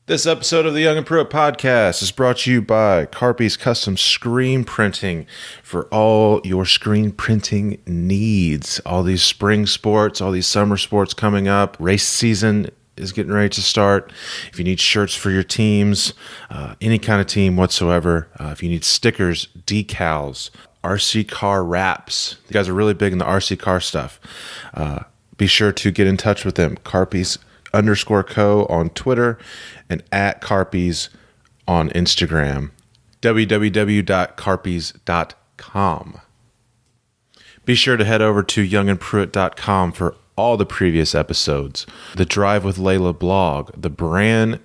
This episode of the Young and Pruitt podcast is brought to you by Carpy's Custom Screen Printing for all your screen printing needs. All these spring sports, all these summer sports coming up. Race season is getting ready to start. If you need shirts for your teams, any kind of team whatsoever, if you need stickers, decals, RC car wraps. You guys are really big in the RC car stuff. Be sure to get in touch with them. Carpy's _co on Twitter and at Carpy's on Instagram. www.carpys.com. Be sure to head over to youngandpruitt.com for all the previous episodes. The Drive with Layla blog, the brand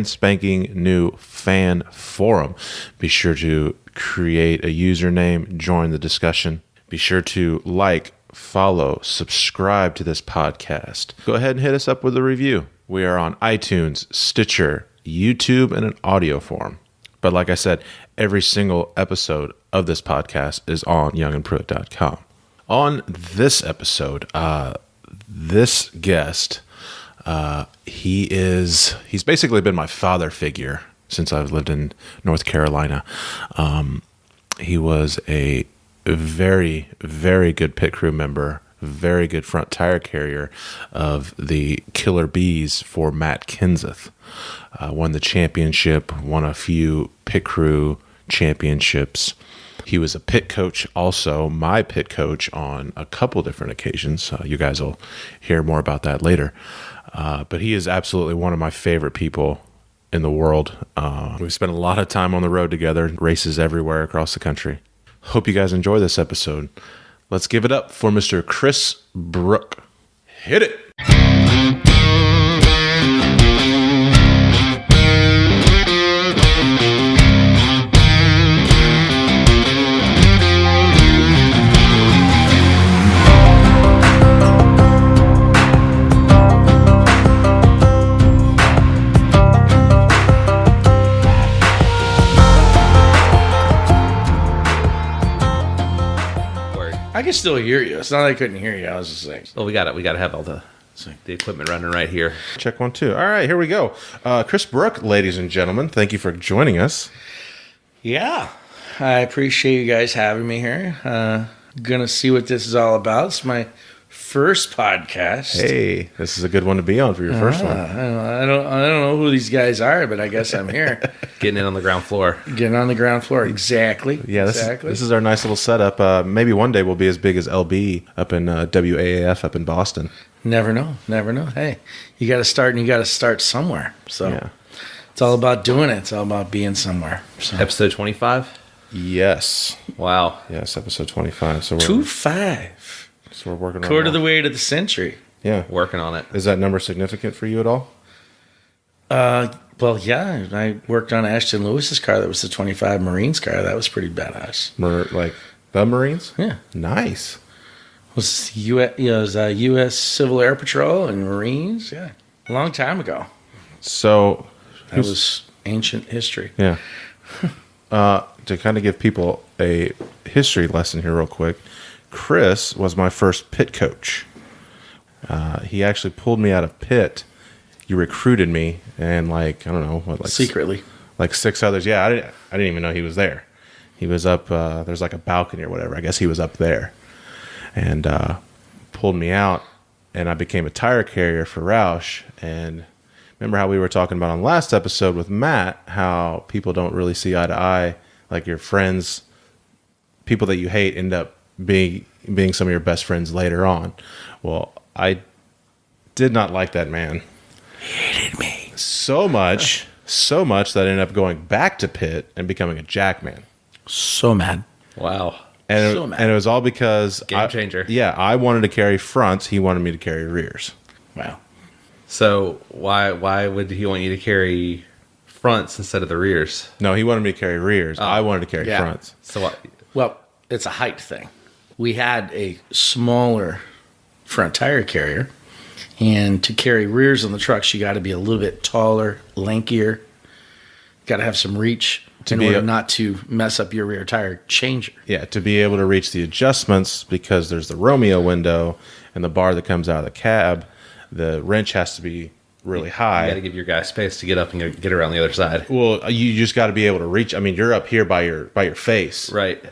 spanking new fan forum. Be sure to create a username, join the discussion. Be sure to like, follow, subscribe to this podcast. Go ahead and hit us up with a review. We are on iTunes, Stitcher, YouTube, and an audio form. But like I said, every single episode of this podcast is on youngandpruitt.com. On this episode, this guest, he's basically been my father figure since I've lived in North Carolina. He was a very, very good pit crew member, very good front tire carrier of the Killer Bees for Matt Kenseth. Won the championship, won a few pit crew championships. He was a pit coach, also my pit coach on a couple different occasions. You guys will hear more about that later. But he is absolutely one of my favorite people in the world. We've spent a lot of time on the road together, races everywhere across the country. Hope you guys enjoy this episode. Let's give it up for Mr. Chris Brook. Hit it! I can still hear you. It's not that I couldn't hear you. I was just saying. Well, we got to have all the equipment running right here. Check 1, 2. All right, here we go. Chris Brook, ladies and gentlemen, thank you for joining us. Yeah, I appreciate you guys having me here. Gonna see what this is all about. It's my first podcast. Hey, this is a good one to be on for your first one. I don't know who these guys are, but I guess I'm here. Getting in on the ground floor. Getting on the ground floor. Exactly. Yeah, this is our nice little setup. Maybe one day we'll be as big as LB up in WAAF up in Boston. Never know. Hey, you got to start, and you got to start somewhere. So yeah. It's all about doing it. It's all about being somewhere. So. Episode 25? Yes. Wow. Yes, episode 25. So we're 25. So we're working on quarter of the way to the century. Yeah. Working on it. Is that number significant for you at all? Well, yeah. I worked on Ashton Lewis's car. That was the 25 Marines car. That was pretty badass. Like the Marines? Yeah. Nice. It was U.S. Civil Air Patrol and Marines. Yeah. A long time ago. So. That was ancient history. Yeah. To kind of give people a history lesson here real quick, Chris was my first pit coach. He actually pulled me out of pit. You recruited me, and secretly, 6 others. Yeah, I didn't even know he was there. He was up. There's like a balcony or whatever. I guess he was up there, and pulled me out, and I became a tire carrier for Roush. And remember how we were talking about on the last episode with Matt, how people don't really see eye to eye. Like your friends, people that you hate end up being some of your best friends later on. Well, I did not like that man. He hated me so much that I ended up going back to pit and becoming a jackman. So mad. Wow. And it was all because game changer. I wanted to carry fronts. He wanted me to carry rears. Wow. So why would he want you to carry fronts instead of the rears? No, he wanted me to carry rears. Oh. I wanted to carry fronts. So what? Well, it's a height thing. We had a smaller front tire carrier, and to carry rears on the trucks, you got to be a little bit taller, lankier. Got to have some reach in order not to mess up your rear tire changer. Yeah, to be able to reach the adjustments, because there's the Romeo window and the bar that comes out of the cab. The wrench has to be really high. You got to give your guy space to get up and get around the other side. Well, you just got to be able to reach. I mean, you're up here by your face. Right.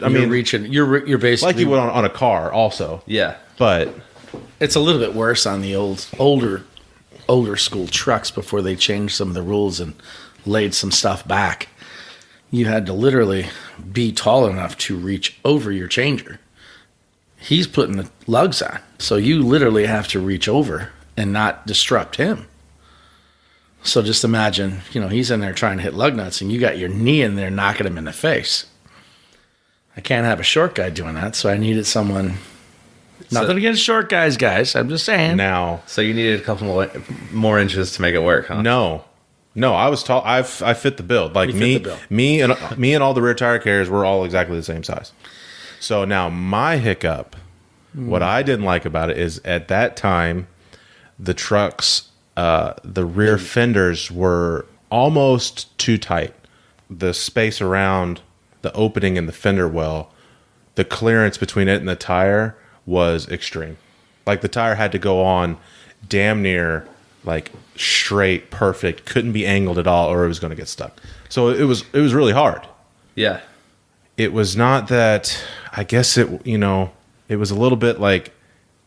I mean, reaching. You're basically like you would on a car, also. Yeah. But it's a little bit worse on the older school trucks before they changed some of the rules and laid some stuff back. You had to literally be tall enough to reach over your changer. He's putting the lugs on, so you literally have to reach over and not disrupt him. So just imagine, he's in there trying to hit lug nuts, and you got your knee in there knocking him in the face. I can't have a short guy doing that, so I needed someone. Nothing against short guys. I'm just saying. now, So you needed a couple more inches to make it work, huh? no, I was tall. I fit the build. Like You fit the bill. me and all the rear tire carriers were all exactly the same size. So now my hiccup, what I didn't like about it is at that time, the trucks, the rear fenders were almost too tight. The space around the opening in the fender well, the clearance between it and the tire was extreme. Like the tire had to go on damn near like straight, perfect, couldn't be angled at all, or it was going to get stuck. So it was really hard. Yeah. It was not that. I guess it was a little bit like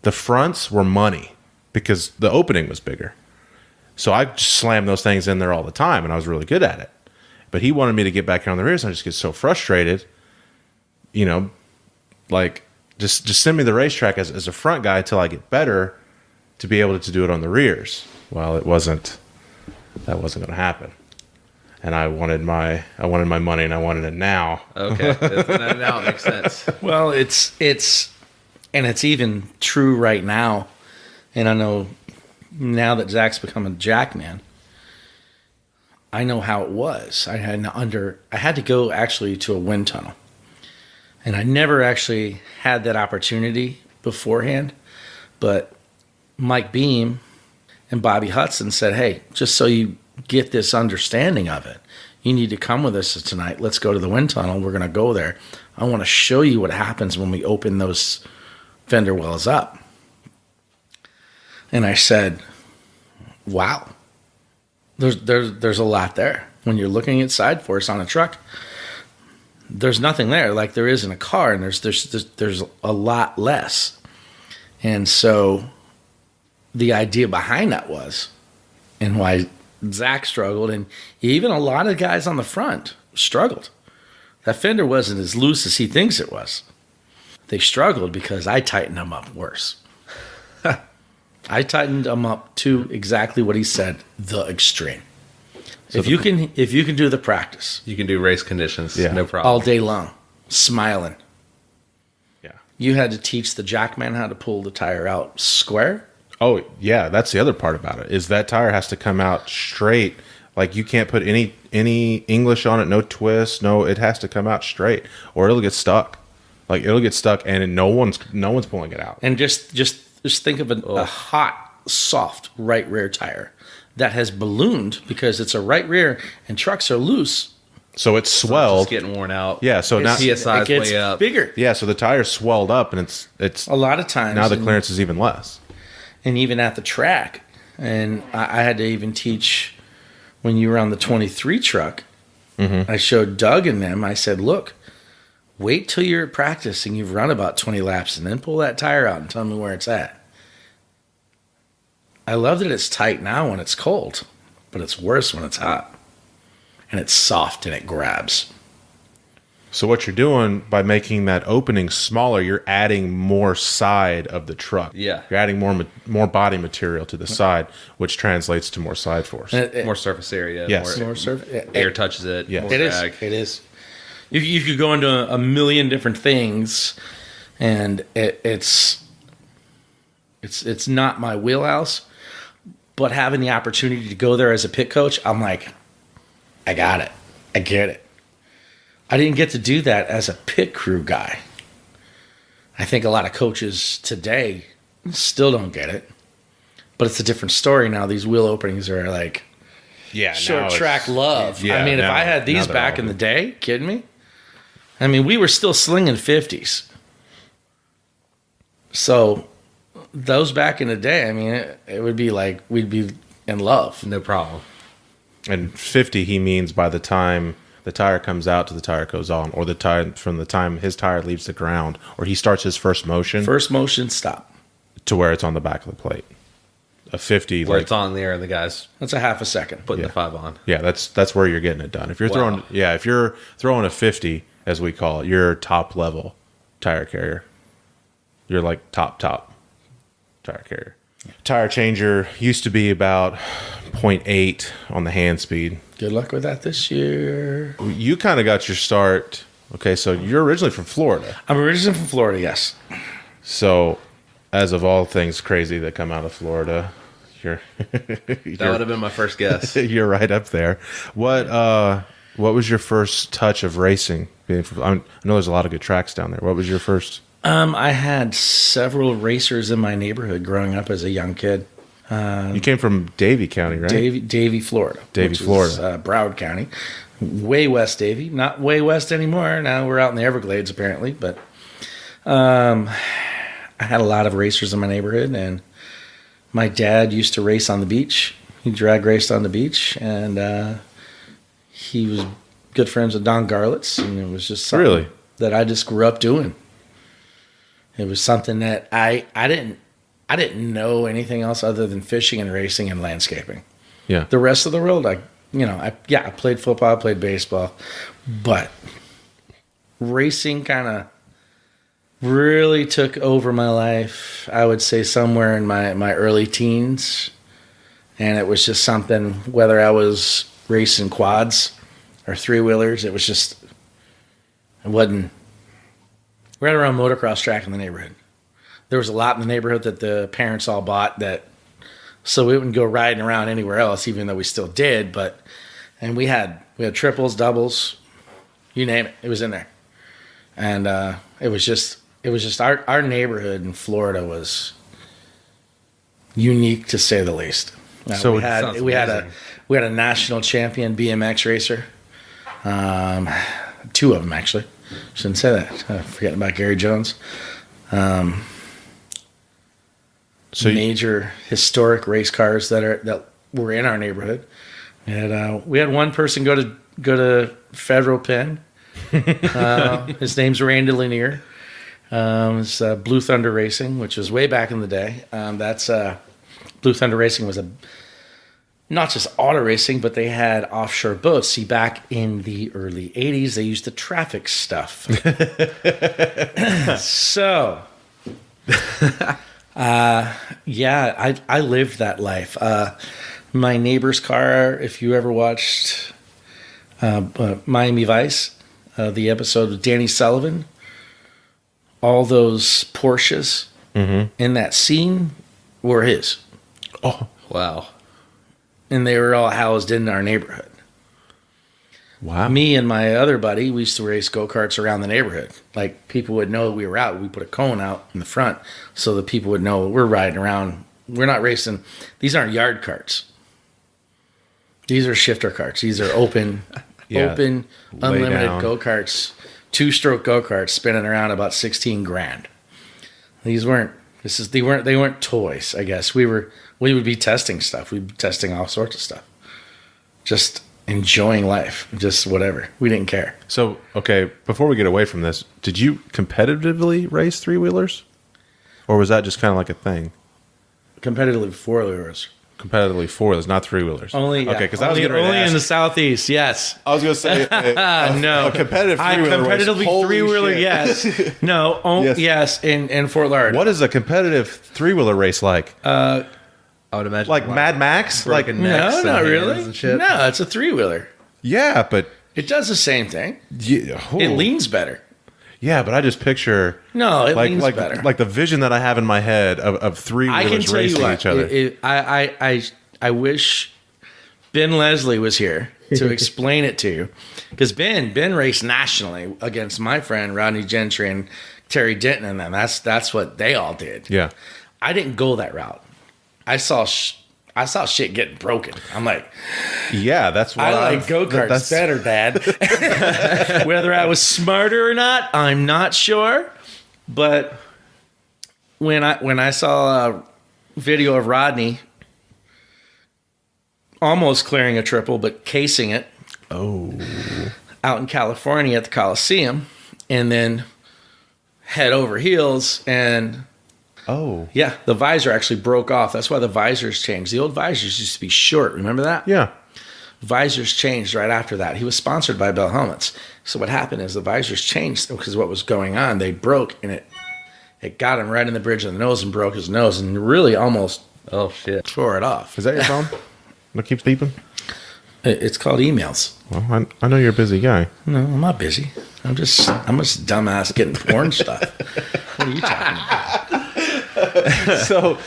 the fronts were money because the opening was bigger. So I just slammed those things in there all the time, and I was really good at it. But he wanted me to get back here on the rears, and I just get so frustrated. Like just send me the racetrack as a front guy until I get better to be able to do it on the rears. Well, that wasn't going to happen. And I wanted my money, and I wanted it now. Okay. Now it makes sense. Well, it's even true right now, and I know now that Zach's become a jackman, I know how it was. I had to go actually to a wind tunnel, and I never actually had that opportunity beforehand. But Mike Beam and Bobby Hudson said, "Hey, just so you get this understanding of it, you need to come with us tonight. Let's go to the wind tunnel. We're going to go there. I want to show you what happens when we open those fender wells up." And I said, wow, there's a lot there. When you're looking at side force on a truck, there's nothing there like there is in a car, and there's a lot less. And so the idea behind that was, and why Zach struggled, and even a lot of guys on the front struggled. That fender wasn't as loose as he thinks it was. They struggled because I tightened them up worse. I tightened them up to exactly what he said, the extreme. So if you can do the practice, You can do race conditions, Yeah. no problem. all day long, smiling. Yeah. You had to teach the jackman how to pull the tire out square. Oh, yeah, that's the other part about it, is that tire has to come out straight. Like, you can't put any English on it, no twist, it has to come out straight, or it'll get stuck. Like, it'll get stuck, and no one's pulling it out. And just think of a hot, soft right rear tire that has ballooned because it's a right rear and trucks are loose. So it's swelled. It's getting worn out. Yeah, so now PSI It is gets way up. bigger. yeah, so the tire's swelled up, and it's A lot of times. now the clearance is even less. And even at the track. And I had to even teach when you were on the 23 truck. I showed Doug and them. I said, look, wait till you're at practice and you've run about 20 laps and then pull that tire out and tell me where it's at. I love that it's tight now when it's cold, but it's worse when it's hot. And it's soft and it grabs. So what you're doing by making that opening smaller, you're adding more side of the truck. Yeah. You're adding more body material to the side, which translates to more side force. More surface area. Yes. More air touches it. Yes. More It is. drag. It is. You could go into a million different things, and it's not my wheelhouse. But having the opportunity to go there as a pit coach, I'm like, I got it. I get it. I didn't get to do that as a pit crew guy. I think a lot of coaches today still don't get it. But it's a different story now. These wheel openings are like Yeah, short track love. Yeah, I mean, if now- I had now these they're back all in the good. day, kidding me? I mean, we were still slinging 50s. So those back in the day, I mean, it would be like we'd be and love. No problem. And 50, he means by the time the tire comes out to the tire goes on, or the time from the time his tire leaves the ground, or he starts his first motion First motion, stop. to where it's on the back of the plate. A 50, Where like, it's on there and the guy's That's a half a second. putting Yeah. the 5 on. yeah, that's where you're getting it done. If you're Wow. if you're throwing a 50, as we call it, you're top level tire carrier. You're like top tire carrier. Tire changer used to be about 0.8 on the hand speed. Good luck with that this year. You kind of got your start. Okay, so you're originally from Florida. I'm originally from Florida, yes. So, as of all things crazy that come out of Florida, you're That would have been my first guess. you're right up there. What was your first touch of racing? I know there's a lot of good tracks down there. What was your first? I had several racers in my neighborhood growing up as a young kid. You came from Davie County, right? Davie, Florida. Davie, which is, Florida. Broward County. Way west Davie. Not way west anymore. Now we're out in the Everglades, apparently. But I had a lot of racers in my neighborhood, and my dad used to race on the beach. He drag raced on the beach, and he was good friends with Don Garlitz, and it was just something Really? that I just grew up doing. It was something that I didn't know anything else other than fishing and racing and landscaping. Yeah. The rest of the world, I played football, I played baseball, but racing kind of really took over my life. I would say somewhere in my early teens, and it was just something. Whether I was racing quads or 3-wheelers, it wasn't. Right around motocross track in the neighborhood. There was a lot in the neighborhood that the parents all bought so we wouldn't go riding around anywhere else, even though we still did. And we had triples, doubles, you name it, it was in there. And it was just our neighborhood in Florida was unique to say the least. So we it had sounds we had amazing. a national champion BMX racer, 2 of them actually. Shouldn't say that. Forgetting about Gary Jones. So Major historic race cars that were in our neighborhood. And we had one person go to Federal Pen. His name's Randy Lanier. It's Blue Thunder Racing, which was way back in the day. Blue Thunder Racing was not just auto racing, but they had offshore boats. See, back in the early 80s, they used the traffic stuff. So, I lived that life. My neighbor's car, if you ever watched Miami Vice, the episode with Danny Sullivan, all those Porsches in that scene were his. oh, Wow. And they were all housed in our neighborhood. wow. Me and my other buddy, we used to race go-karts around the neighborhood. Like, people would know we were out. We put a cone out in the front so that people would know we're riding around. We're not racing. These aren't yard carts. These are shifter carts. These are open, Yeah, unlimited down. go-karts, 2-stroke go-karts spinning around about $16,000. These weren't. They weren't toys. I guess we would be testing stuff. We'd be testing all sorts of stuff. Just enjoying life. Just whatever. We didn't care. So, okay, before we get away from this, did you competitively race 3-wheelers? Or was that just kind of like a thing? Competitively 4-wheelers. Competitively 4-wheelers, not 3-wheelers. Only okay, because I was only, getting ready to only in ask. the southeast. Yes. I was going to say No. a competitive 3-wheeler I race. competitively Holy 3-wheeler. shit. Yes. No. Yes. Yes. In Fort Lauderdale. What is a competitive 3-wheeler race like? I would imagine Like Mad Max? Like broken necks No, and not hands really. and shit. No, it's a 3-wheeler. yeah, but It does the same thing. yeah, It leans better. Yeah, but I just picture No, it leans like better. like the vision that I have in my head of I can 3-wheelers tell you racing what. each other. I wish Ben Leslie was here to explain it to you, because Ben raced nationally against my friend Rodney Gentry and Terry Denton, and them. That's what they all did. Yeah. I didn't go that route. I saw shit getting broken. I'm like, Yeah, that's what I like go-karts that's- better, Dad. Whether I was smarter or not, I'm not sure. But when I saw a video of Rodney almost clearing a triple, but casing it Oh. out in California at the Coliseum, and then head over heels. And Oh. yeah, the visor actually broke off. That's why the visors changed. The old visors used to be short. Remember that? Yeah. Visors changed right after that. He was sponsored by Bell Helmets. So what happened is the visors changed because what was going on, they broke, and it got him right in the bridge of the nose and broke his nose and really almost Oh shit! tore it off. Is that your phone? That keeps beeping? It's called emails. Well, I know you're a busy guy. No, I'm not busy. I'm just dumbass getting porn stuff. What are you talking about? So,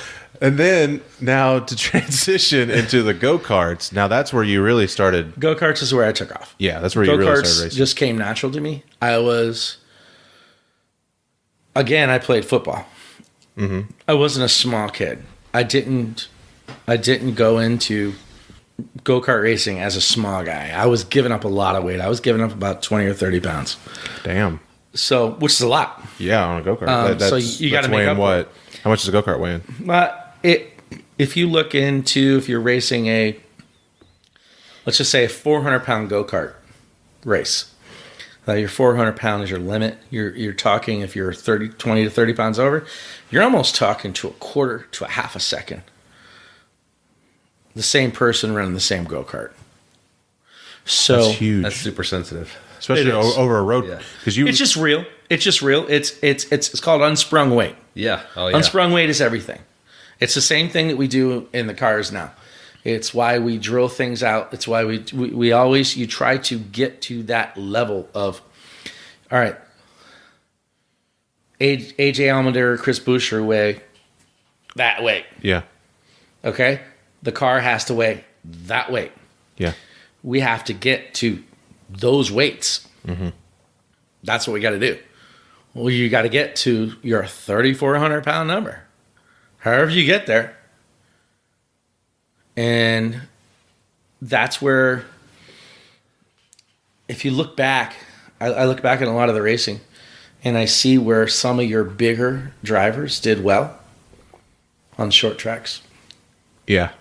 and then now to transition into the go-karts. Now that's where you really started. Go-karts is where I took off. Yeah, that's where you really started Go-karts racing. just came natural to me. I played football. Mm-hmm. I wasn't a small kid. I didn't go into go-kart racing as a small guy. I was giving up a lot of weight. I was giving up about 20 or 30 pounds. Damn. So, which is a lot. Yeah, on a go-kart. So you gotta that's make weighing up what? How much does a go-kart weigh in? But if you look into, if you're racing let's just say a 400-pound go-kart race, your 400 pound is your limit. You're talking, if you're 20 to 30 pounds over, you're almost talking to a quarter to a half a second. The same person running the same go-kart. So That's huge. That's super sensitive. Especially It is. over a road. Yeah. Because it's just real. It's just real. It's called unsprung weight. Yeah. Oh yeah. Unsprung weight is everything. It's the same thing that we do in the cars now. It's why we drill things out. It's why we always, you try to get to that level of, all right, AJ Allmendinger, Chris Buescher weigh that weight. Yeah. Okay? The car has to weigh that weight. Yeah. We have to get to those weights. Mm-hmm. That's what we got to do. Well, you got to get to your 3,400 pound number. However you get there. And that's where, if you look back, I look back at a lot of the racing, and I see where some of your bigger drivers did well on short tracks. Yeah.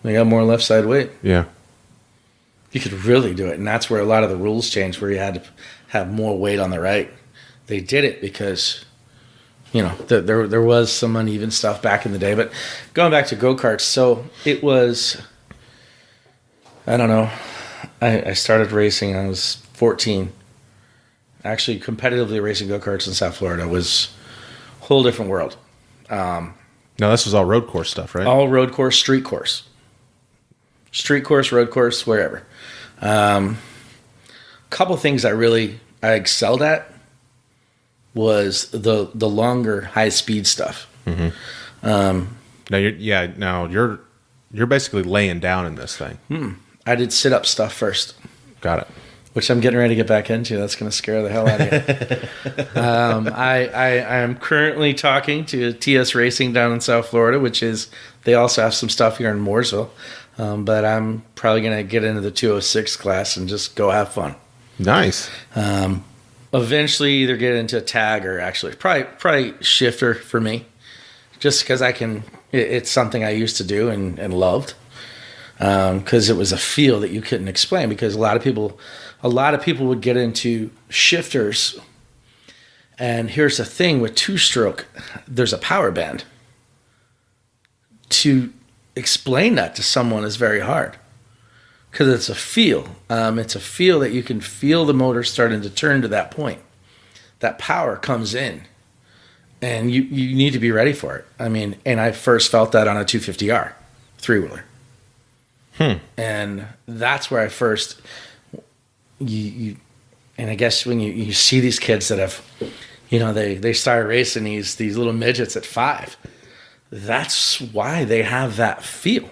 They got more left side weight. Yeah. You could really do it. And that's where a lot of the rules changed, where you had to have more weight on the right. They did it because, there was some uneven stuff back in the day. But going back to go-karts, so it was, I don't know, I started racing when I was 14. Actually, competitively racing go-karts in South Florida was a whole different world. Now, this was all road course stuff, right? All road course, street course. Street course, road course, wherever. Couple things I excelled at was the longer high speed stuff. Mm-hmm. Now you're basically laying down in this thing. I did sit up stuff first, Got it. which I'm getting ready to get back into. That's going to scare the hell out of you. I am currently talking to TS Racing down in South Florida, which is, they also have some stuff here in Mooresville. But I'm probably going to get into the 206 class and just go have fun. Nice. Eventually either get into a tag or actually probably shifter for me, just because it's something I used to do and loved, because it was a feel that you couldn't explain, because a lot of people would get into shifters, and here's the thing with two-stroke, there's a power band. To explain that to someone is very hard, because it's a feel. It's a feel that you can feel the motor starting to turn to that point. That power comes in, and you need to be ready for it. I mean, and I first felt that on a 250R three-wheeler. And that's where I first, and I guess when you see these kids that have, they start racing these little midgets at 5. That's why they have that feel.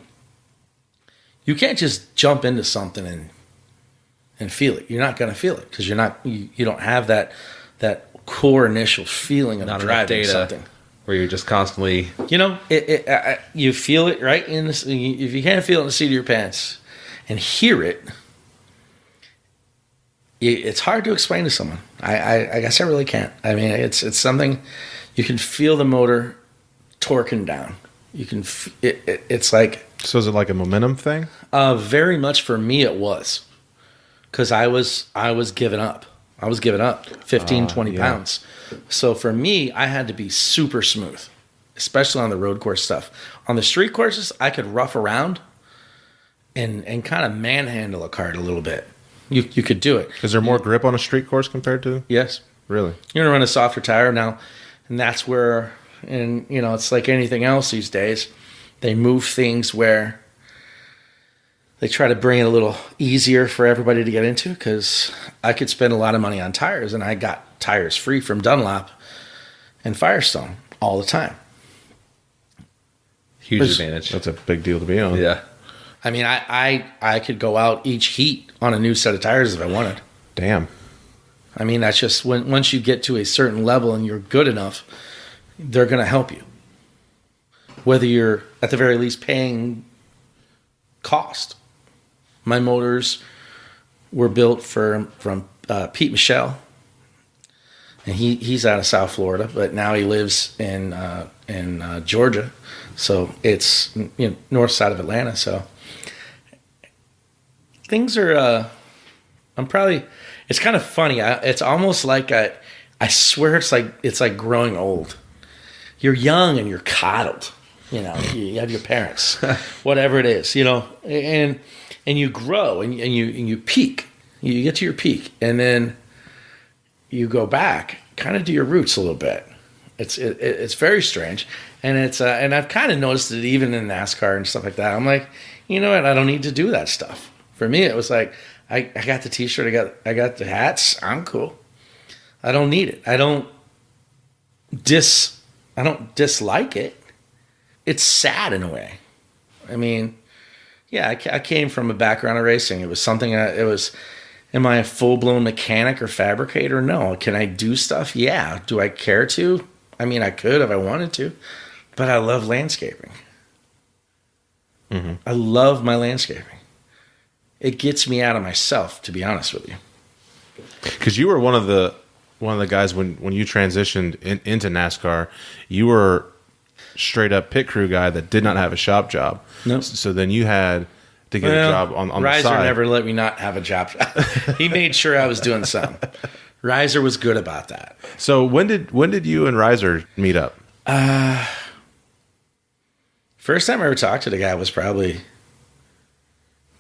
You can't just jump into something and feel it. You're not going to feel it, because you don't have that core initial feeling of Not enough driving data something. where you're just constantly. You feel it right in the, if you can't feel it in the seat of your pants and hear it, it's hard to explain to someone. I guess I really can't. I mean, it's something you can feel the motor torquing down. You can. It's like So is it like a momentum thing? Very much for me it was. Because I was giving up. I was giving up 15, 20 pounds. So for me, I had to be super smooth, especially on the road course stuff. On the street courses, I could rough around and kind of manhandle a cart a little bit. You could do it. Is there more grip on a street course compared to? Yes. Really? You're going to run a softer tire now, and that's where, and it's like anything else these days. They move things where they try to bring it a little easier for everybody to get into, because I could spend a lot of money on tires, and I got tires free from Dunlop and Firestone all the time. Huge advantage. That's a big deal to be on. Yeah. I mean, I could go out each heat on a new set of tires if I wanted. Damn. I mean, that's just once you get to a certain level and you're good enough, they're going to help you. Whether you're at the very least paying cost. My motors were built from Pete Michelle, and he's out of South Florida, but now he lives in Georgia, so it's north side of Atlanta. So things are. It's kind of funny. It's almost like I swear it's like growing old. You're young and you're coddled. You have your parents, whatever it is, and you grow and you peak. You get to your peak, and then you go back, kind of to your roots a little bit. It's very strange, and and I've kind of noticed it even in NASCAR and stuff like that. I'm like, you know what? I don't need to do that stuff. For me, it was like I got the T-shirt, I got the hats. I'm cool. I don't need it. I don't dislike it. It's sad in a way. I mean, yeah, I came from a background of racing. It was something. Am I a full-blown mechanic or fabricator? No. Can I do stuff? Yeah. Do I care to? I mean, I could if I wanted to, but I love landscaping. Mm-hmm. I love my landscaping. It gets me out of myself, to be honest with you. Because you were one of the guys when you transitioned into NASCAR, you were straight up pit crew guy that did not have a shop job. Nope. So then you had to get a job on the Reiser side. never let me not have a job. He made sure I was doing something. Reiser was good about that. So when did you and Reiser meet up? First time I ever talked to the guy was probably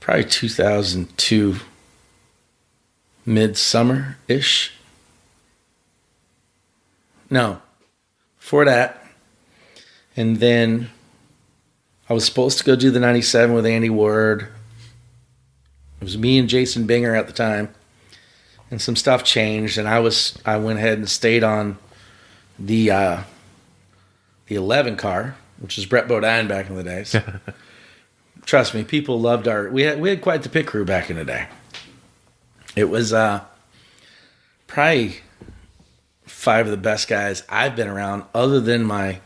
2002, midsummer-ish. No, before that. And then I was supposed to go do the 97 with Andy Ward. It was me and Jason Binger at the time. And some stuff changed, and I went ahead and stayed on the 11 car, which was Brett Bodine back in the days. Trust me, people loved we had quite the pit crew back in the day. It was probably 5 of the best guys I've been around, other than my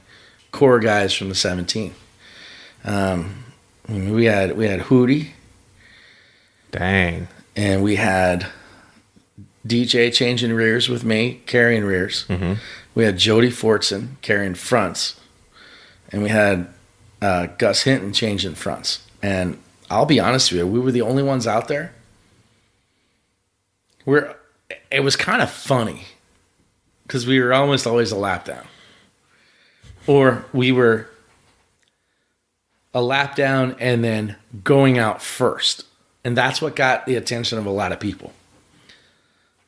core guys from the 17. We had Hootie. Dang. And we had DJ changing rears with me, carrying rears. Mm-hmm. We had Jody Fortson carrying fronts. And we had Gus Hinton changing fronts. And I'll be honest with you, we were the only ones out there. It was kind of funny because we were almost always a lap down. Or we were a lap down and then going out first. And that's what got the attention of a lot of people.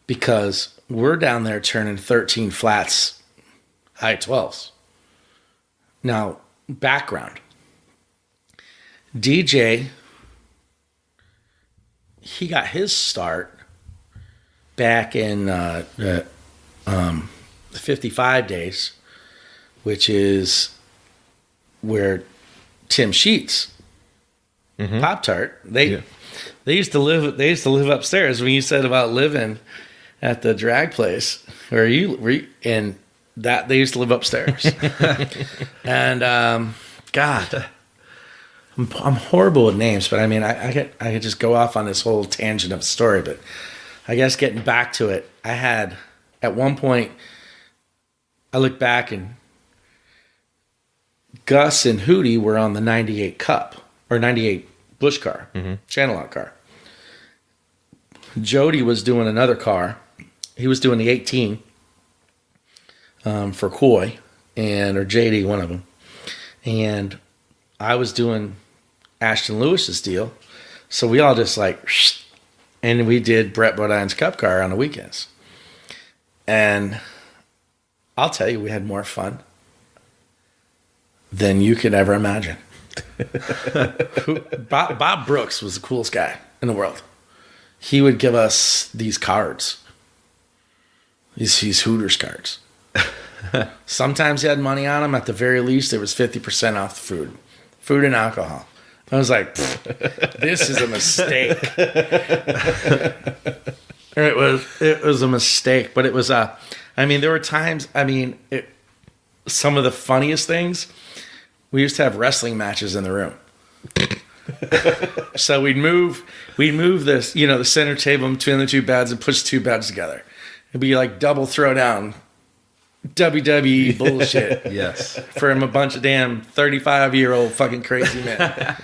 Because we're down there turning 13 flats, high 12s. Now, background. DJ, he got his start back in the 55 days, which is where Tim Sheets, Pop-Tart, they used to live upstairs. When you said about living at the drag place, where you and that they used to live upstairs. And God, I'm horrible with names, but I mean I could just go off on this whole tangent of a story, but I guess getting back to it, I had at one point I look back and Gus and Hootie were on the 98 Cup, or 98 Bush car, channel lock car. Jody was doing another car. He was doing the 18 for Coy or JD, one of them. And I was doing Ashton Lewis's deal. So we all just and we did Brett Bodine's Cup car on the weekends. And I'll tell you, we had more fun than you could ever imagine. Bob Brooks was the coolest guy in the world. He would give us these cards. These Hooters cards. Sometimes he had money on them. At the very least, it was 50% off the food and alcohol. I was like, this is a mistake. It was a mistake, but it was there were times, some of the funniest things, we used to have wrestling matches in the room. So we'd move this, the center table between the two beds and push two beds together. It'd be like double throwdown WWE bullshit. Yes. From a bunch of damn 35-year-old fucking crazy men.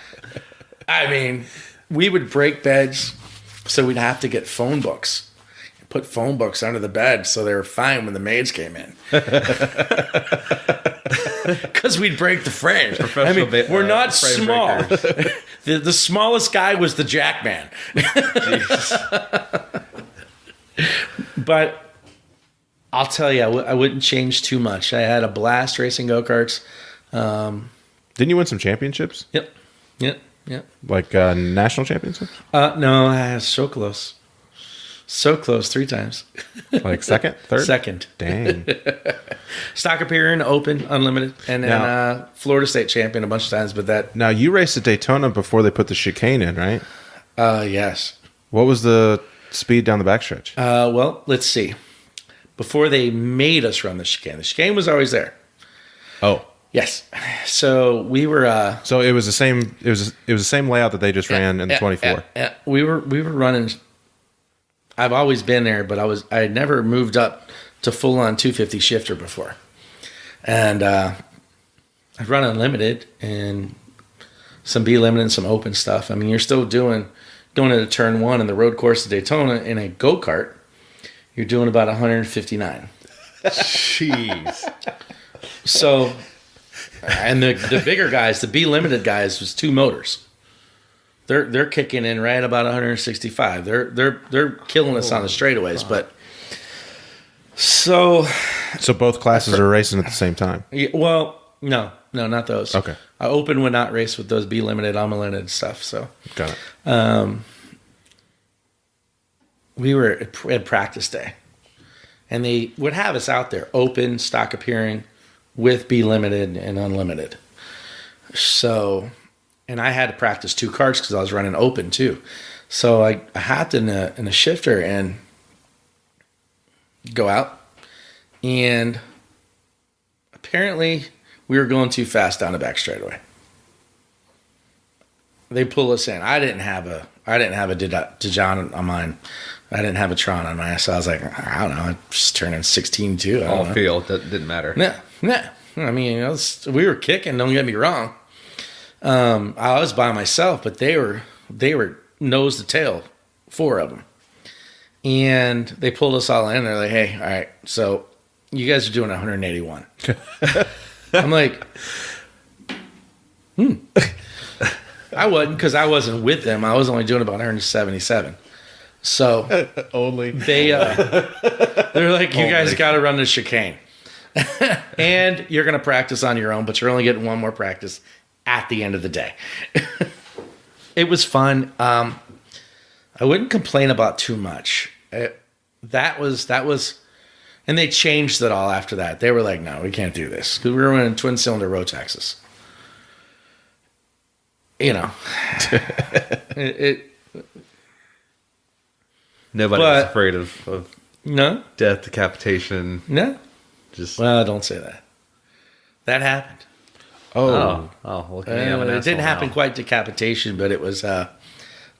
We would break beds, so we'd have to get phone books. Put phone books under the bed so they were fine when the maids came in. Because we'd break the frame. We're not small. The smallest guy was the Jackman. But I'll tell you, I wouldn't change too much. I had a blast racing go-karts. Didn't you win some championships? Yep. Like national championships? No, I was so close. So close 3 times. Like second, third? Second. Dang. Stock Appearing, Open, Unlimited, and then Florida State champion a bunch of times. But that. Now, you raced at Daytona before they put the chicane in, right? Yes. What was the speed down the backstretch? Well, let's see. Before they made us run the chicane was always there. Oh. Yes. So we were. So it was the same. It was the same layout that they just ran in the 24. Yeah. We were running. I've always been there, but I had never moved up to full on 250 shifter before, and I'd run Unlimited and some B limited and some open stuff. You're still going into turn 1 in the road course of Daytona in a go kart. You're doing about 159. Jeez. So, and the bigger guys, the B limited guys, was 2 motors. They're kicking in right about 165. They're killing us on the straightaways, but so both classes are racing at the same time. Yeah, well, no, not those. Okay. Open would not race with those B limited, unlimited stuff. So got it. We were at practice day, and they would have us out there, open, stock appearing, with B limited and unlimited. So. And I had to practice 2 carts because I was running open too. So I hopped in a shifter and go out. And apparently we were going too fast down the back straightaway. They pull us in. I didn't have a Dijon on mine. I didn't have a Tron on mine. So I was like, I don't know. I just turned in 16 too. All field. That didn't matter. No. We were kicking. Don't get me wrong. I was by myself, but they were nose to tail, 4 of them, and they pulled us all in. They're like, "Hey, all right, so you guys are doing 181." I'm like, I wasn't, because I wasn't with them. I was only doing about 177. So Only they're like, "You guys got to run the chicane, and you're going to practice on your own, but you're only getting 1 more practice." At the end of the day. It was fun. I wouldn't complain about too much. That was, and they changed it all after that. They were like, no, we can't do this. Because we were running twin cylinder Rotaxes. Nobody's afraid of no death, decapitation. No. Well, don't say that. That happened. Oh, look at me. I'm an it didn't asshole happen now. quite decapitation, but it was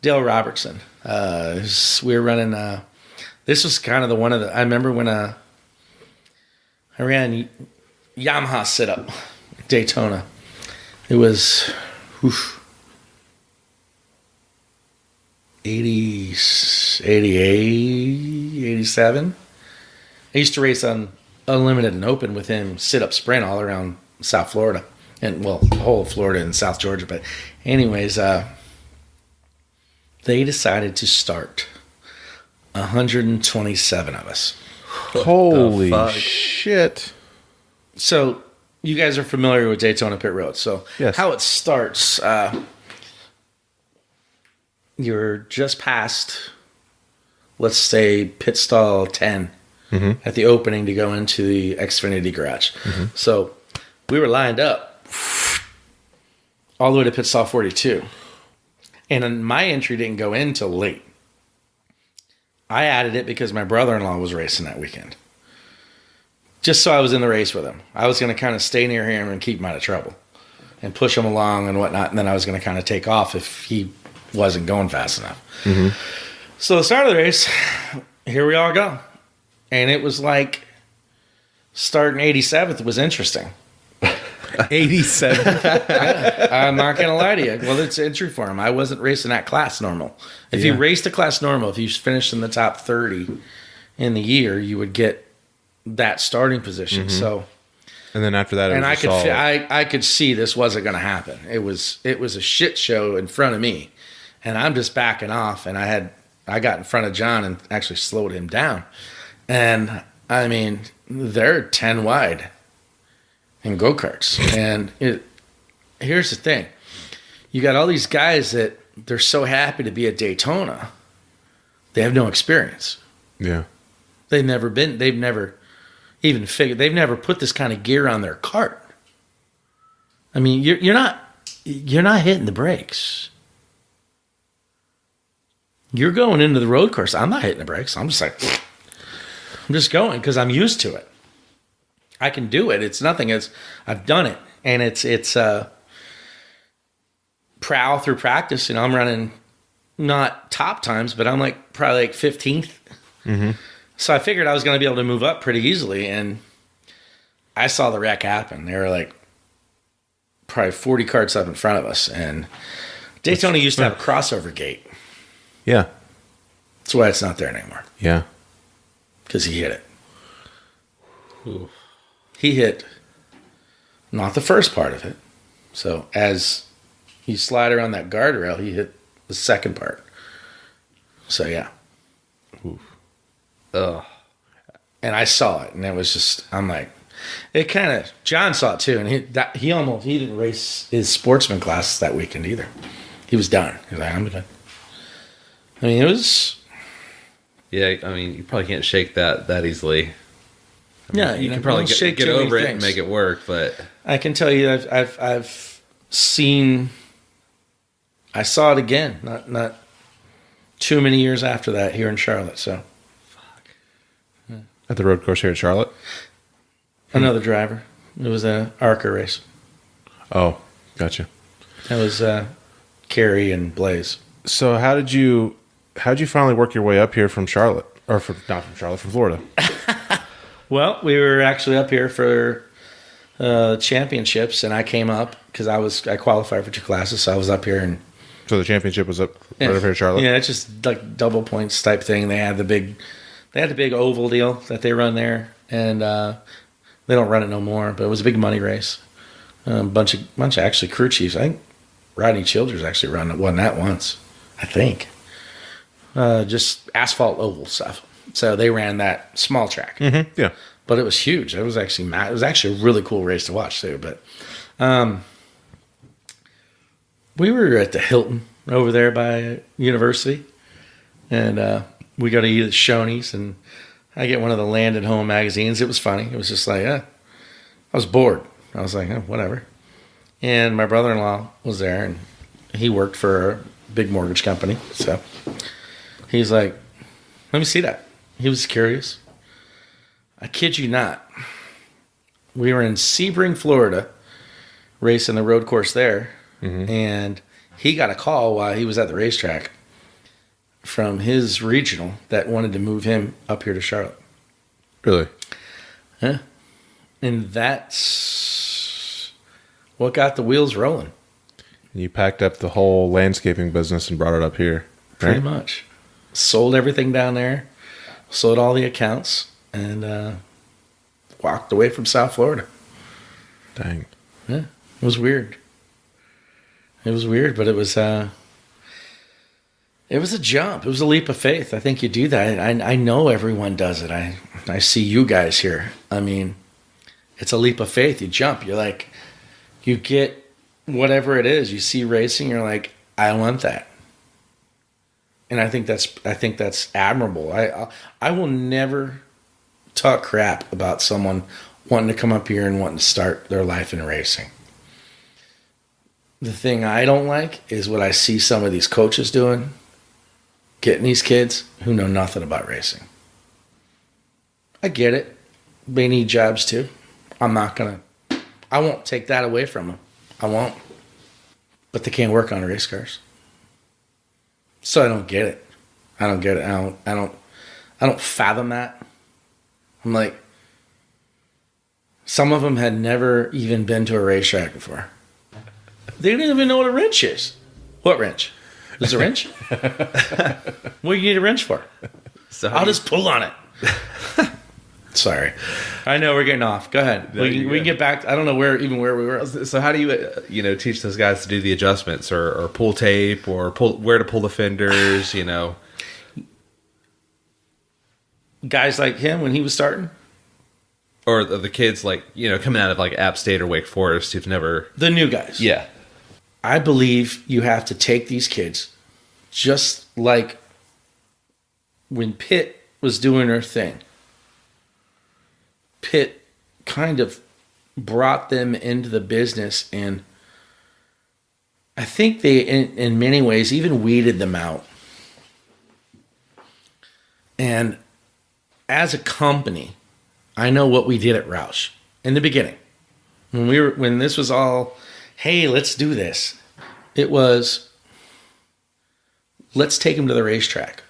Dale Robertson. We were running. This was kind of I remember when I ran Yamaha sit up Daytona. It was, 80, 88, 87. I used to race on Unlimited and Open with him, sit-up sprint all around South Florida. And, well, the whole of Florida and South Georgia. But anyways, they decided to start 127 of us. Holy shit. So you guys are familiar with Daytona Pit Road. So yes. How it starts, you're just past, let's say, pit stall 10 at the opening to go into the Xfinity garage. So we were lined up all the way to pit stall 42. And then my entry didn't go in till late. I added it because my brother-in-law was racing that weekend. Just so I was in the race with him. I was going to kind of stay near him and keep him out of trouble and push him along and whatnot. And then I was going to kind of take off if he wasn't going fast enough. So the start of the race, here we all go. And it was like starting 87th was interesting. 87. I'm not going to lie to you. Well, it's entry for him. I wasn't racing that class normal. If you raced a class normal, if you finished in the top 30 in the year, you would get that starting position. So, and then after that, it and was I could see this wasn't going to happen. It was a shit show in front of me, and I'm just backing off. And I got in front of John and actually slowed him down. And I mean, they're 10 wide in go-karts. And here's the thing. You got all these guys that they're so happy to be at Daytona. They have no experience. Yeah. They've never even figured, they've never put this kind of gear on their kart. I mean, you're not hitting the brakes. You're going into the road course. I'm not hitting the brakes. I'm just like, I'm just going because I'm used to it. I can do it. It's nothing. I've done it, and it's prowl through practice. You know, I'm running not top times, but I'm probably 15th. So I figured I was going to be able to move up pretty easily, and I saw the wreck happen. They were like probably 40 carts up in front of us, and Daytona used to have a crossover gate. Yeah. That's why it's not there anymore. Yeah. Because he hit it. Ooh. He hit not the first part of it. So as you slide around that guardrail, he hit the second part. So yeah. Ooh. Ugh. And I saw it, and it was just, I'm like, it kind of, John saw it too, and he didn't race his sportsman class that weekend either. He was done. He was like, I'm done. I mean, it was. Yeah, I mean, you probably can't shake that easily. You can probably get over it and make it work, but I can tell you, I've seen. I saw it again, not too many years after that here in Charlotte. So, at the road course here in Charlotte, another driver. It was an ARCA race. Oh, gotcha. That was Carrie and Blaze. So how'd you finally work your way up here from Charlotte, or not from Charlotte, from Florida? Well, we were actually up here for championships, and I came up because I qualified for 2 classes, so I was up here. And so the championship was up right up here in Charlotte. Yeah, it's just like double points type thing. They had the big oval deal that they run there, and they don't run it no more. But it was a big money race. A bunch of actually crew chiefs. I think Rodney Childers actually won that once. I think. Just asphalt oval stuff. So they ran that small track. Yeah. But it was huge. It was actually a really cool race to watch too. But we were at the Hilton over there by University, and we go to eat at Shoney's, and I get one of the Land and Home magazines. It was funny. It was just like, I was bored. I was like, whatever. And my brother-in-law was there, and he worked for a big mortgage company. So he's like, let me see that. He was curious. I kid you not. We were in Sebring, Florida, racing the road course there. And he got a call while he was at the racetrack from his regional that wanted to move him up here to Charlotte. Really? Yeah. And that's what got the wheels rolling. You packed up the whole landscaping business and brought it up here. Pretty much. Sold everything down there, sold all the accounts, and walked away from South Florida. Dang. Yeah, it was weird. It was weird, but it was a jump. It was a leap of faith. I think you do that. I know everyone does it. I see you guys here. I mean, it's a leap of faith. You jump. You're like, you get whatever it is. You see racing. You're like, I want that. And I think that's admirable. I will never talk crap about someone wanting to come up here and wanting to start their life in racing. The thing I don't like is what I see some of these coaches doing, getting these kids who know nothing about racing. I get it. They need jobs too. I won't take that away from them. I won't. But they can't work on race cars. So I don't get it. I don't fathom that. I'm like, some of them had never even been to a racetrack before. They didn't even know what a wrench is. What wrench? There's a wrench? What do you need a wrench for? So I'll just pull on it. Sorry. I know we're getting off. Go ahead. No, we can get back. I don't know where we were. So how do you teach those guys to do the adjustments or pull tape or where to pull the fenders, Guys like him when he was starting? Or the kids coming out of like App State or Wake Forest who've never... The new guys. Yeah. I believe you have to take these kids just like when Pitt was doing her thing. Pitt kind of brought them into the business, and I think they, in many ways, even weeded them out. And as a company, I know what we did at Roush in the beginning. When this was all, hey, let's do this. It was, let's take them to the racetrack.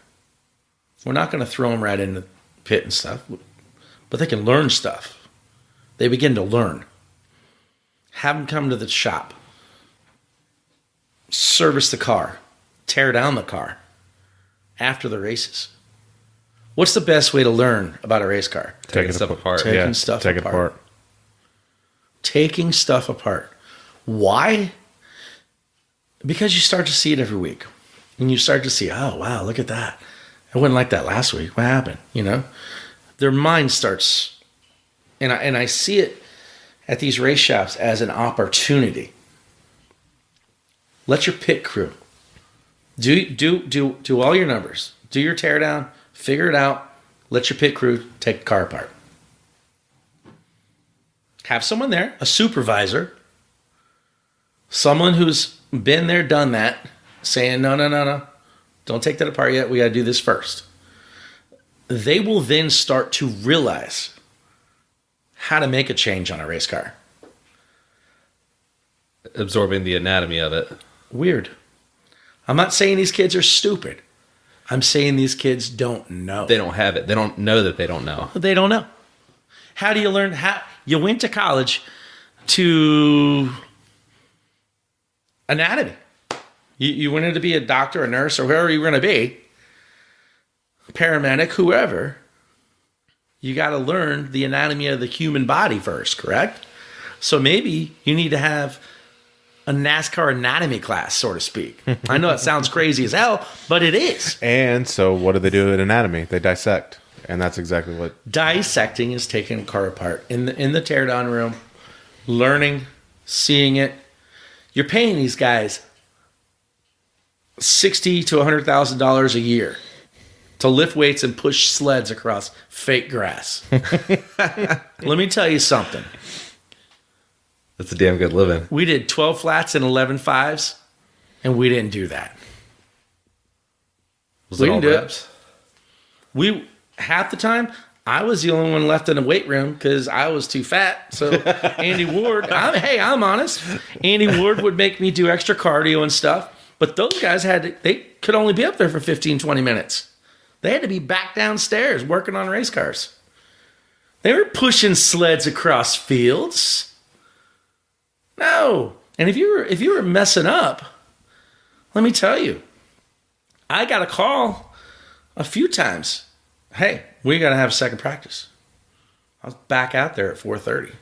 We're not going to throw them right in the pit and stuff, but they can learn stuff. They begin to learn. Have them come to the shop. Service the car. Tear down the car after the races. What's the best way to learn about a race car? Taking stuff apart. Taking stuff apart. Taking stuff apart. Why? Because you start to see it every week. And you start to see, oh, wow, look at that. I wasn't like that last week. What happened? Their mind starts, and I see it at these race shops as an opportunity. Let your pit crew do all your numbers. Do your teardown. Figure it out. Let your pit crew take the car apart. Have someone there, a supervisor, someone who's been there, done that, saying, no. Don't take that apart yet. We got to do this first. They will then start to realize how to make a change on a race car. Absorbing the anatomy of it. Weird. I'm not saying these kids are stupid. I'm saying these kids don't know. They don't have it. They don't know that they don't know. They don't know. How do you learn? You went to college to anatomy. You wanted to be a doctor, a nurse, or whoever you were going to be, paramedic, whoever. You got to learn the anatomy of the human body first, correct? So maybe you need to have a NASCAR anatomy class, so to speak. I know it sounds crazy as hell, but it is. And so what do they do in anatomy? They dissect. And that's exactly what... Dissecting is taking a car apart in the teardown room, learning, seeing it. You're paying these guys $60,000 to $100,000 a year to lift weights and push sleds across fake grass. Let me tell you something. That's a damn good living. We did 12 flats and 11 fives, and we didn't do that. Was We it all didn't do it. reps? We half the time I was the only one left in the weight room because I was too fat. So Andy Ward, I'm honest. Andy Ward would make me do extra cardio and stuff, but those guys they could only be up there for 15, 20 minutes. They had to be back downstairs working on race cars. They were pushing sleds across fields. No. And if you were messing up, let me tell you, I got a call a few times. Hey, we got to have a second practice. I was back out there at 4:30.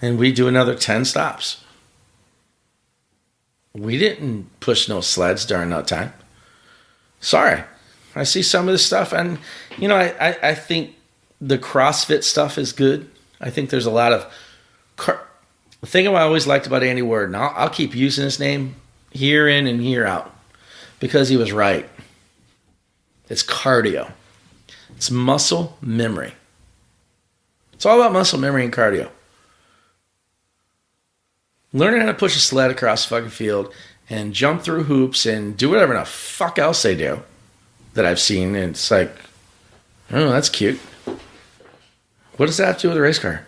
And we do another 10 stops. We didn't push no sleds during that time. Sorry. I see some of this stuff, and, I think the CrossFit stuff is good. I think there's a lot of... The thing I always liked about Andy Ward, and I'll keep using his name year in and year out, because he was right. It's cardio. It's muscle memory. It's all about muscle memory and cardio. Learning how to push a sled across the fucking field and jump through hoops and do whatever the fuck else they do that I've seen. And it's like, oh, that's cute. What does that have to do with a race car?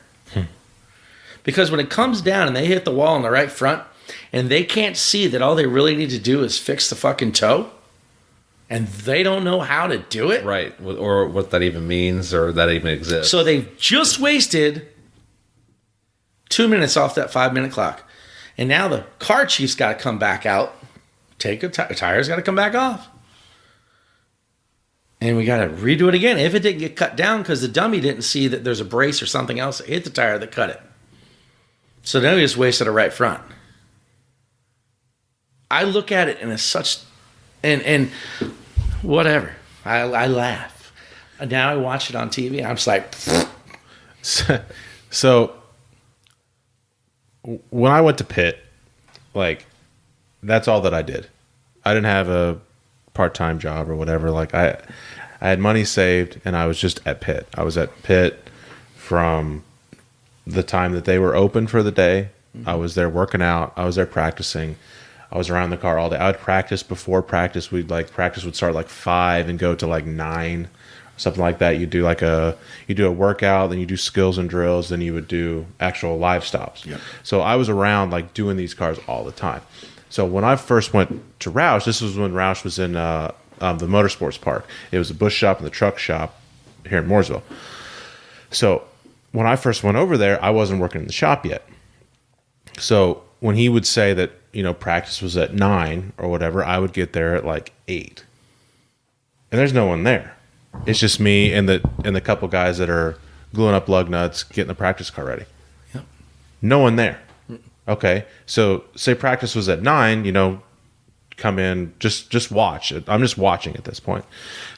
Because when it comes down and they hit the wall in the right front and they can't see that all they really need to do is fix the fucking toe and they don't know how to do it. Right. Or what that even means or that even exists. So they've just wasted 2 minutes off that 5-minute clock. And now the car chief's got to come back out, take a tire's got to come back off. And we got to redo it again. If it didn't get cut down because the dummy didn't see that there's a brace or something else that hit the tire that cut it. So now we just wasted a right front. I look at it and it's such... And whatever. I laugh. And now I watch it on TV. I'm just like... So... When I went to Pitt, like, that's all that I did. I didn't have a part-time job or whatever. Like, I had money saved, and I was just at Pitt. I was at Pitt from the time that they were open for the day. Mm-hmm. I was there working out. I was there practicing. I was around the car all day. I would practice before practice. Practice would start like 5 and go to like 9. Something like that. You do a workout, then you do skills and drills, then you would do actual live stops. Yep. So I was around like doing these cars all the time. So when I first went to Roush, this was when Roush was in the motorsports park. It was the bush shop and the truck shop here in Mooresville. So when I first went over there, I wasn't working in the shop yet. So when he would say that, practice was at 9 or whatever, I would get there at like 8. And there's no one there. It's just me and the couple guys that are gluing up lug nuts, getting the practice car ready. Yep. No one there. Okay. So say practice was at 9, come in, just watch it. I'm just watching at this point.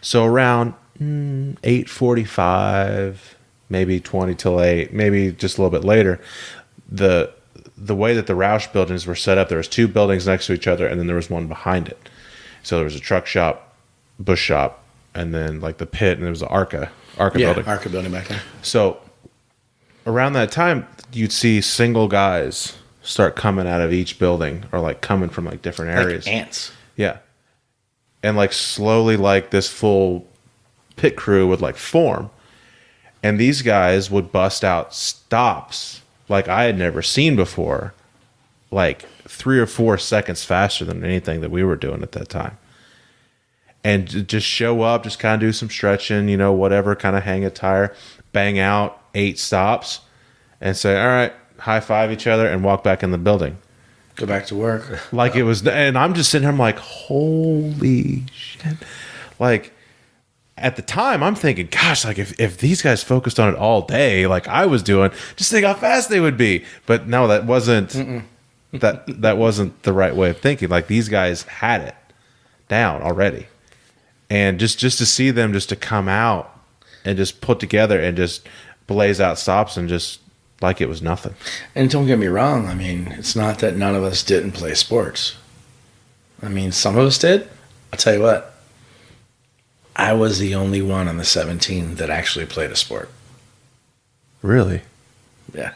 So around 8:45, maybe 20 till 8, maybe just a little bit later, the way that the Roush buildings were set up, there was 2 buildings next to each other, and then there was one behind it. So there was a truck shop, bush shop, and then like the pit, and there was the ARCA building. ARCA building back there. So around that time, you'd see single guys start coming out of each building, or like coming from like different areas. Like ants. Yeah. And like slowly, like this full pit crew would like form. And these guys would bust out stops like I had never seen before, like 3 or 4 seconds faster than anything that we were doing at that time. And just show up, just kind of do some stretching, whatever, kind of hang a tire, bang out 8 stops, and say, all right, high five each other, and walk back in the building. Go back to work. Like it was, and I'm just sitting here, I'm like, holy shit. Like, at the time, I'm thinking, gosh, like if these guys focused on it all day, like I was doing, just think how fast they would be. But no, that wasn't, that wasn't the right way of thinking. Like these guys had it down already. And just to see them just to come out and just put together and just blaze out stops and just like it was nothing. And don't get me wrong. I mean, it's not that none of us didn't play sports. I mean, some of us did. I'll tell you what. I was the only one on the 17 that actually played a sport. Really? Yeah.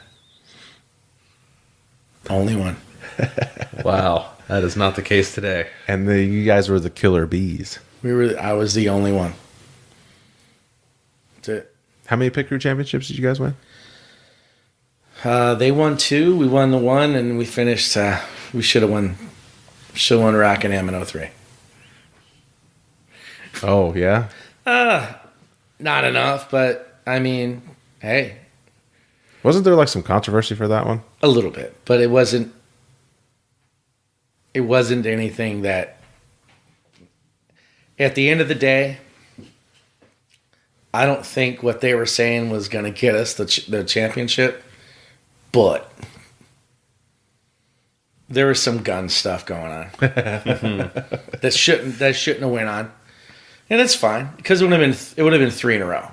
Only one. Wow. That is not the case today. And you guys were the killer bees. I was the only one. That's it. How many pit crew championships did you guys win? They won 2. We won the 1, and we finished. We should have won Rockingham in 03. Oh yeah. Not enough, but I mean, hey. Wasn't there like some controversy for that one? A little bit, but it wasn't. It wasn't anything that at the end of the day, I don't think what they were saying was going to get us the championship, but there was some gun stuff going on that shouldn't have went on, and it's fine because it would have been 3 in a row.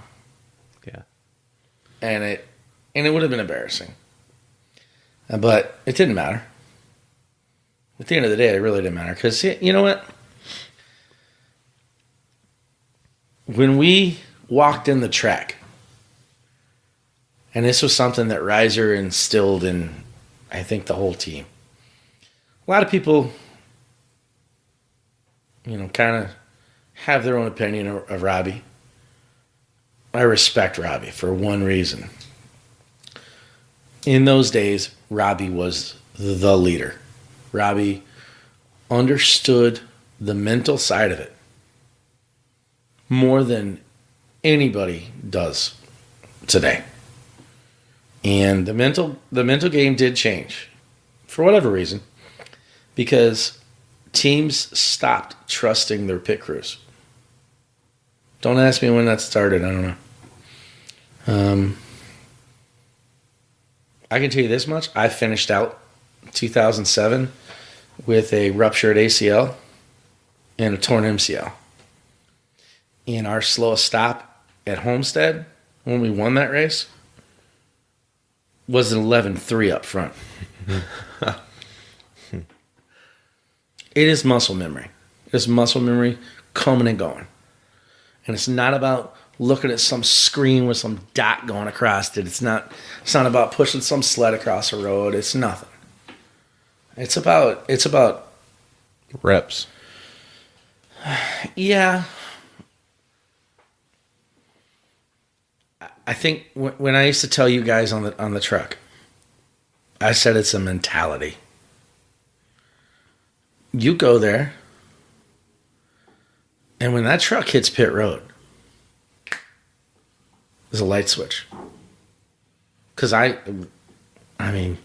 Yeah, and it would have been embarrassing, but it didn't matter. At the end of the day, it really didn't matter because you know what? When we walked in the track, and this was something that Reiser instilled in, I think, the whole team. A lot of people, kind of have their own opinion of Robbie. I respect Robbie for one reason. In those days, Robbie was the leader. Robbie understood the mental side of it more than anybody does today. And the mental game did change for whatever reason, because teams stopped trusting their pit crews. Don't ask me when that started. I don't know. I can tell you this much. I finished out 2007 with a ruptured ACL and a torn MCL. And our slowest stop at Homestead, when we won that race, was an 11.3 up front. It is muscle memory. It is muscle memory coming and going. And it's not about looking at some screen with some dot going across it. It's not about pushing some sled across a road. It's nothing. It's about reps. Yeah. I think when I used to tell you guys on the truck, I said it's a mentality. You go there, and when that truck hits pit road, there's a light switch. Because I mean,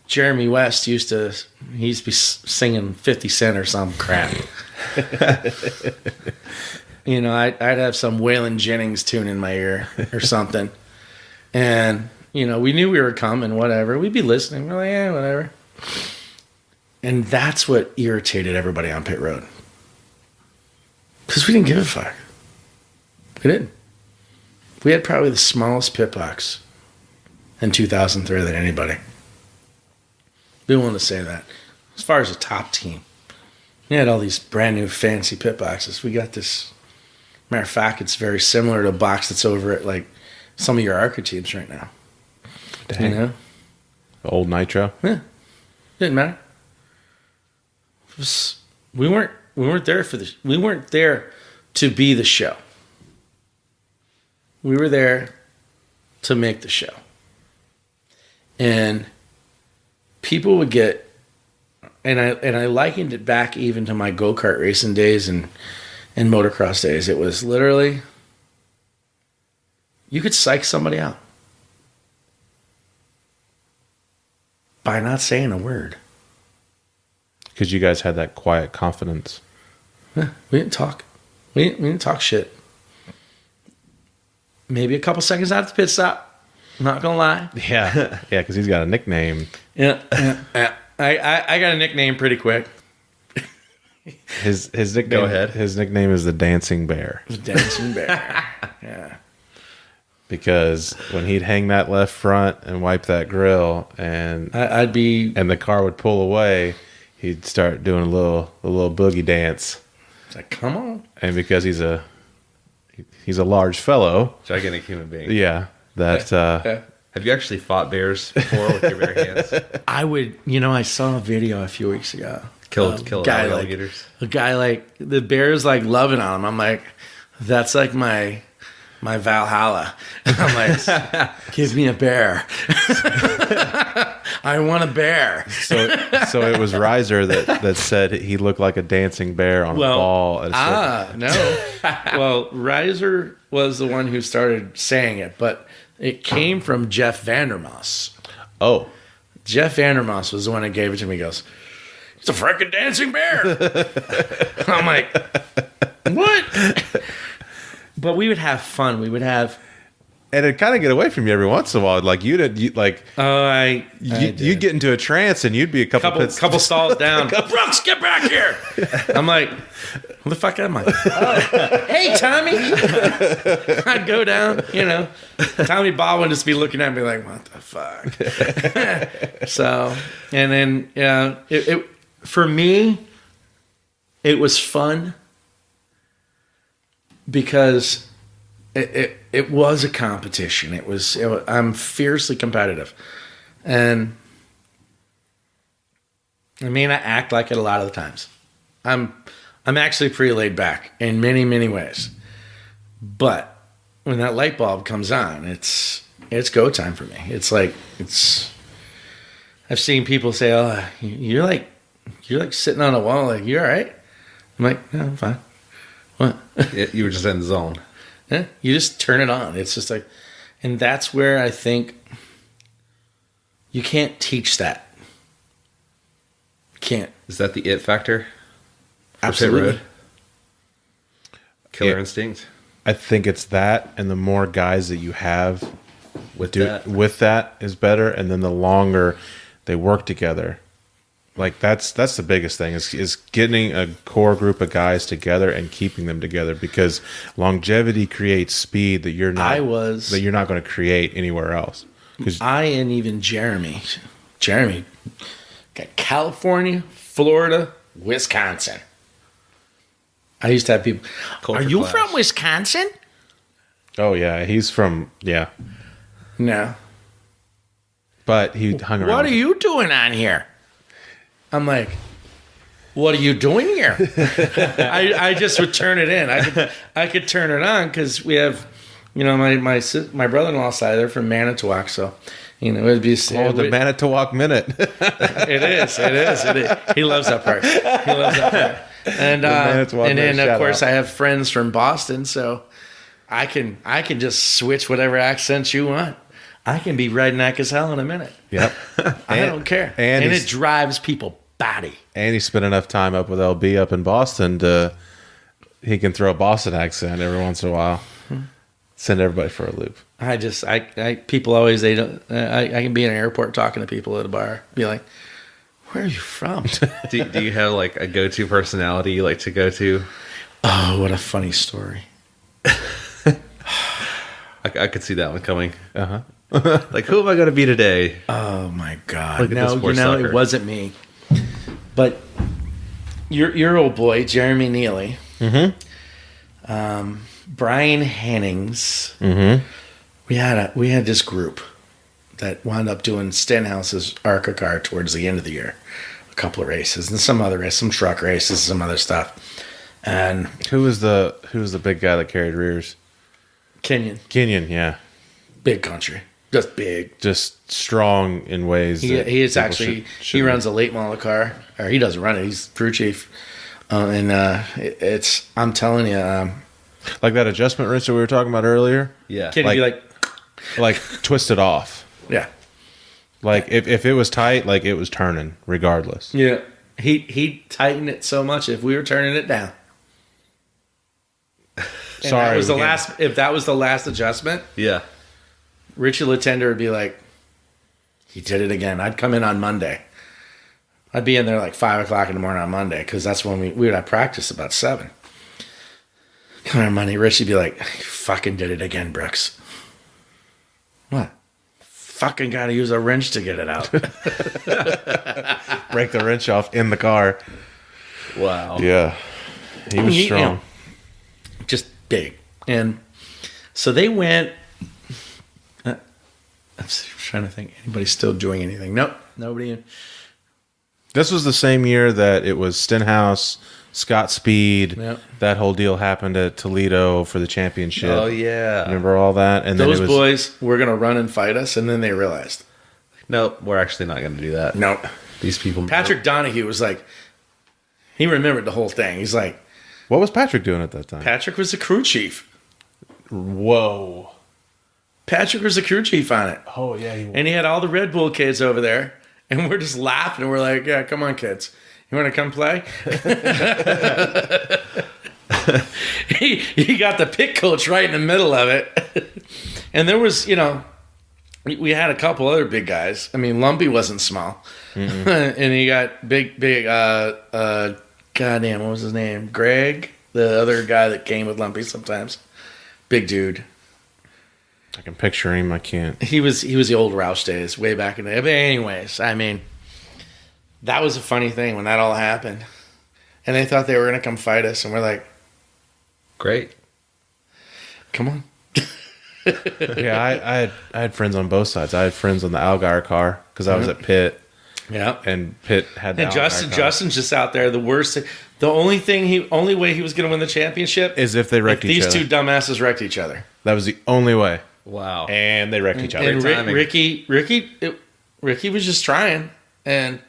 Jeremy West used to be singing 50 Cent or some crap. I'd have some Waylon Jennings tune in my ear or something. And, we knew we were coming, whatever. We'd be listening. We're like, yeah, whatever. And that's what irritated everybody on pit road. Because we didn't give a fuck. We didn't. We had probably the smallest pit box in 2003 than anybody. Be willing to say that. As far as a top team, we had all these brand new fancy pit boxes. We got this. Matter of fact, it's very similar to a box that's over at like some of your ARCA teams right now. Dang. Old Nitro. Yeah, didn't matter. We weren't there we weren't there to be the show. We were there to make the show. And people would get, and I likened it back even to my go-kart racing days and motocross days. It was literally, you could psych somebody out by not saying a word. Because you guys had that quiet confidence. Yeah, we didn't talk. We didn't talk shit. Maybe a couple seconds after the pit stop. I'm not gonna lie. Yeah, yeah, because he's got a nickname. Yeah. I got a nickname pretty quick. His nickname. Go ahead. His nickname is the Dancing Bear. The Dancing Bear. Yeah. Because when he'd hang that left front and wipe that grill, and I'd be, and the car would pull away, he'd start doing a little boogie dance. it's like, come on. And because he's a large fellow, Gigantic human being. yeah, that Have you actually fought bears before with your bare hands? I would, I saw a video a few weeks ago. Killed guy alligators. A guy like, the bear's like loving on him. I'm like, that's like my Valhalla. I'm like, give me a bear. I want a bear. so it was Reiser that said he looked like a dancing bear on a ball. No. Well, Reiser was the one who started saying it, but it came from Jeff Vandermoss. Oh, Jeff Vandermoss was the one that gave it to me. He goes, it's a freaking dancing bear. I'm like, what? But we would have fun. We would have. And it'd kind of get away from you every once in a while. Like you'd get into a trance, and you'd be a couple stalls down. Brooks, get back here! I'm like, who the fuck am I? Hey, Tommy! I'd go down, Tommy Bob would just be looking at me like, what the fuck? So, and then it for me, it was fun because it was a competition. I'm fiercely competitive. And I mean, I act like it a lot of the times. I'm actually pretty laid back in many, many ways. But when that light bulb comes on, it's go time for me. I've seen people say, "Oh, you're like sitting on a wall, like, you all right?" I'm like, "No, I'm fine." What? You were just in the zone. Yeah, you just turn it on. It's just like, and that's where I think you can't teach that. You can't. Is that the it factor? Absolutely. Killer instinct. I think it's that, and the more guys that you have With that is better, and then the longer they work together. Like that's the biggest thing is getting a core group of guys together and keeping them together, because longevity creates speed that you're not going to create anywhere else. And even Jeremy got California, Florida, Wisconsin. I used to have people. Are you from Wisconsin? Oh yeah, he's from No. But he hung around. What are you doing on here? I'm like, what are you doing here? I just would turn it in. I could turn it on because we have, my brother-in-law's side, they're from Manitowoc, so it would be the Manitowoc Minute. It is. He loves that part. And then of course I have friends from Boston, so I can just switch whatever accents you want. I can be redneck as hell in a minute. Yep. I don't care. And it drives people batty. And he spent enough time up with LB up in Boston he can throw a Boston accent every once in a while. Send everybody for a loop. People always, I can be in an airport talking to people at a bar, be like, where are you from? do you have like a go-to personality you like to go to? Oh, what a funny story. I could see that one coming. Uh-huh. Like, who am I going to be today? Oh my God. Look at this poor sucker. It wasn't me. But your old boy, Jeremy Neely, Brian Hennings, we had this group that wound up doing Stenhouse's ARCA car towards the end of the year. A couple of races and some other races, some truck races, some other stuff. And who was the big guy that carried rears? Kenyon, yeah. Big country. Just big. Just strong in ways. He is actually, he runs a late model car. Or he doesn't run it. He's crew chief. It's, I'm telling you. Like that adjustment wrench that we were talking about earlier? Yeah. Can he be like twist it off. Yeah. Like if it was tight, like it was turning regardless. Yeah. He tightened it so much if we were turning it down. Sorry. If that was the last adjustment. Yeah. Richie Latender would be like, he did it again. I'd come in on Monday. I'd be in there like 5 o'clock in the morning on Monday because that's when we would have practice about 7. Come on Monday, Richie'd be like, you fucking did it again, Brooks. What? Fucking got to use a wrench to get it out. Break the wrench off in the car. Wow. Yeah. He was strong. Just big. And so they went... I'm trying to think. Anybody's still doing anything? Nope. Nobody. This was the same year that it was Stenhouse, Scott Speed. Yep. That whole deal happened at Toledo for the championship. Oh, yeah. Remember all that? And those boys were going to run and fight us, and then they realized. Nope, we're actually not going to do that. Nope. These people... Patrick Donahue was like... He remembered the whole thing. He's like... What was Patrick doing at that time? Patrick was the crew chief. Whoa. Patrick was the crew chief on it. Oh, yeah. And he had all the Red Bull kids over there. And we're just laughing. And we're like, yeah, come on, kids. You want to come play? he got the pit coach right in the middle of it. And there was, we had a couple other big guys. I mean, Lumpy wasn't small. And he got big, goddamn, what was his name? Greg, the other guy that came with Lumpy sometimes. Big dude. I can picture him. I can't. He was the old Roush days, way back in the day. But anyways, I mean, that was a funny thing when that all happened. And they thought they were going to come fight us. And we're like, Great. come on. Yeah, I had friends on both sides. I had friends on the Allgaier car because I was at Pitt. Yeah. And Pitt had the And Allgaier car. Justin's just out there. The worst. The only way he was going to win the championship is if they wrecked each these other. two dumbasses wrecked each other. That was the only way. Wow. And they wrecked each other. And timing. Ricky was just trying, and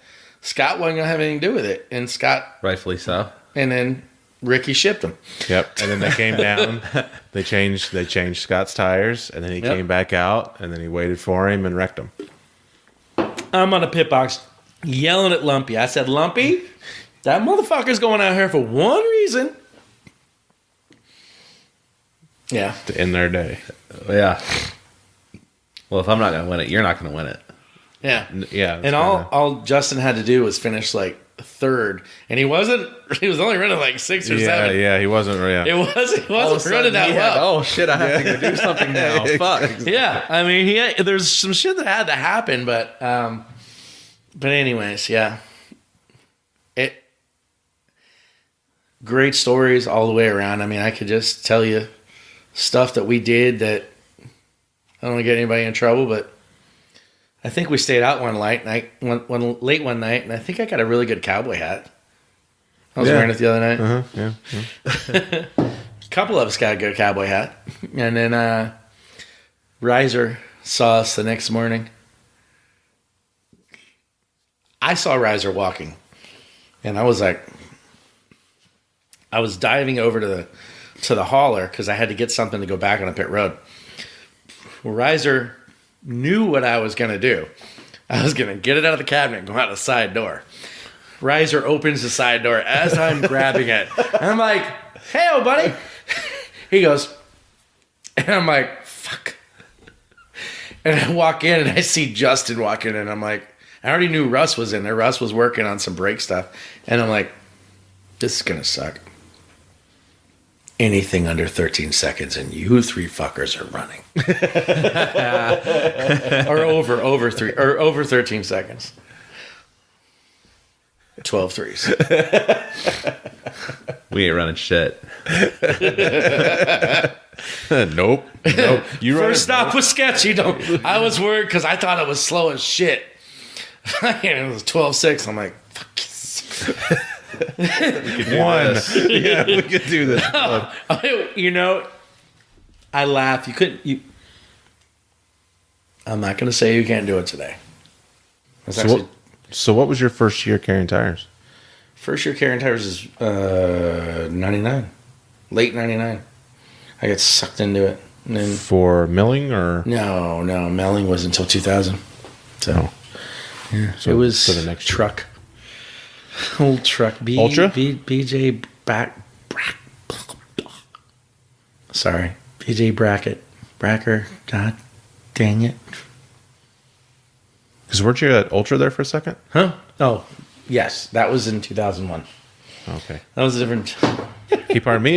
Scott wasn't gonna have anything to do with it. And Scott, Rightfully so. and then Ricky shipped him. Yep. And then they came down. They changed Scott's tires, and then he came back out, and then he waited for him and wrecked him. I'm on the pit box yelling at Lumpy. I said, Lumpy, that motherfucker's going out here for one reason. Yeah. To end their day. Yeah. Well, if I'm not going to win it, you're not going to win it. Yeah. Yeah. And all Justin had to do was finish like third. And he was only running like 6 or 7. Yeah, he wasn't. Yeah. He wasn't running that well. Oh, shit, I have to go do something now. Fuck. Yeah. I mean, there's some shit that had to happen, but anyways, yeah. Great stories all the way around. I mean, I could just tell you stuff that we did that I don't want to get anybody in trouble, but I think we stayed out one late night, and I think I got a really good cowboy hat. I was wearing it the other night. Yeah. A couple of us got a good cowboy hat, and then Riser saw us the next morning. I saw Riser walking, and I was diving over to the hauler because I had to get something to go back on a pit road. Well, Riser knew what I was going to do. I was going to get it out of the cabinet and go out the side door. Riser opens the side door as I'm grabbing it. And I'm like, hey, old buddy. He goes, and I'm like, fuck. And I walk in and I see Justin walk in and I'm like, I already knew Russ was in there. Russ was working on some brake stuff. And I'm like, this is going to suck. Anything under 13 seconds and you three fuckers are running. Or over 13 seconds. 12 threes. We ain't running shit. Nope. You First stop was sketchy. I was worried because I thought it was slow as shit. It was 12.6. I'm like, fuck. One. Yeah, we could do this. I laugh. I'm not going to say you can't do it today. So what was your first year carrying tires? First year carrying tires is 99. Late 99. I got sucked into it. And then, For milling or? no, Melling was until 2000. So, yeah, So- it was so the next year. truck. Old truck. Ultra? BJ Sorry. BJ Bracker. God dang it. Because weren't you at Ultra there for a second? Huh? Oh, yes. That was in 2001. Okay. That was a different... Keep on. Me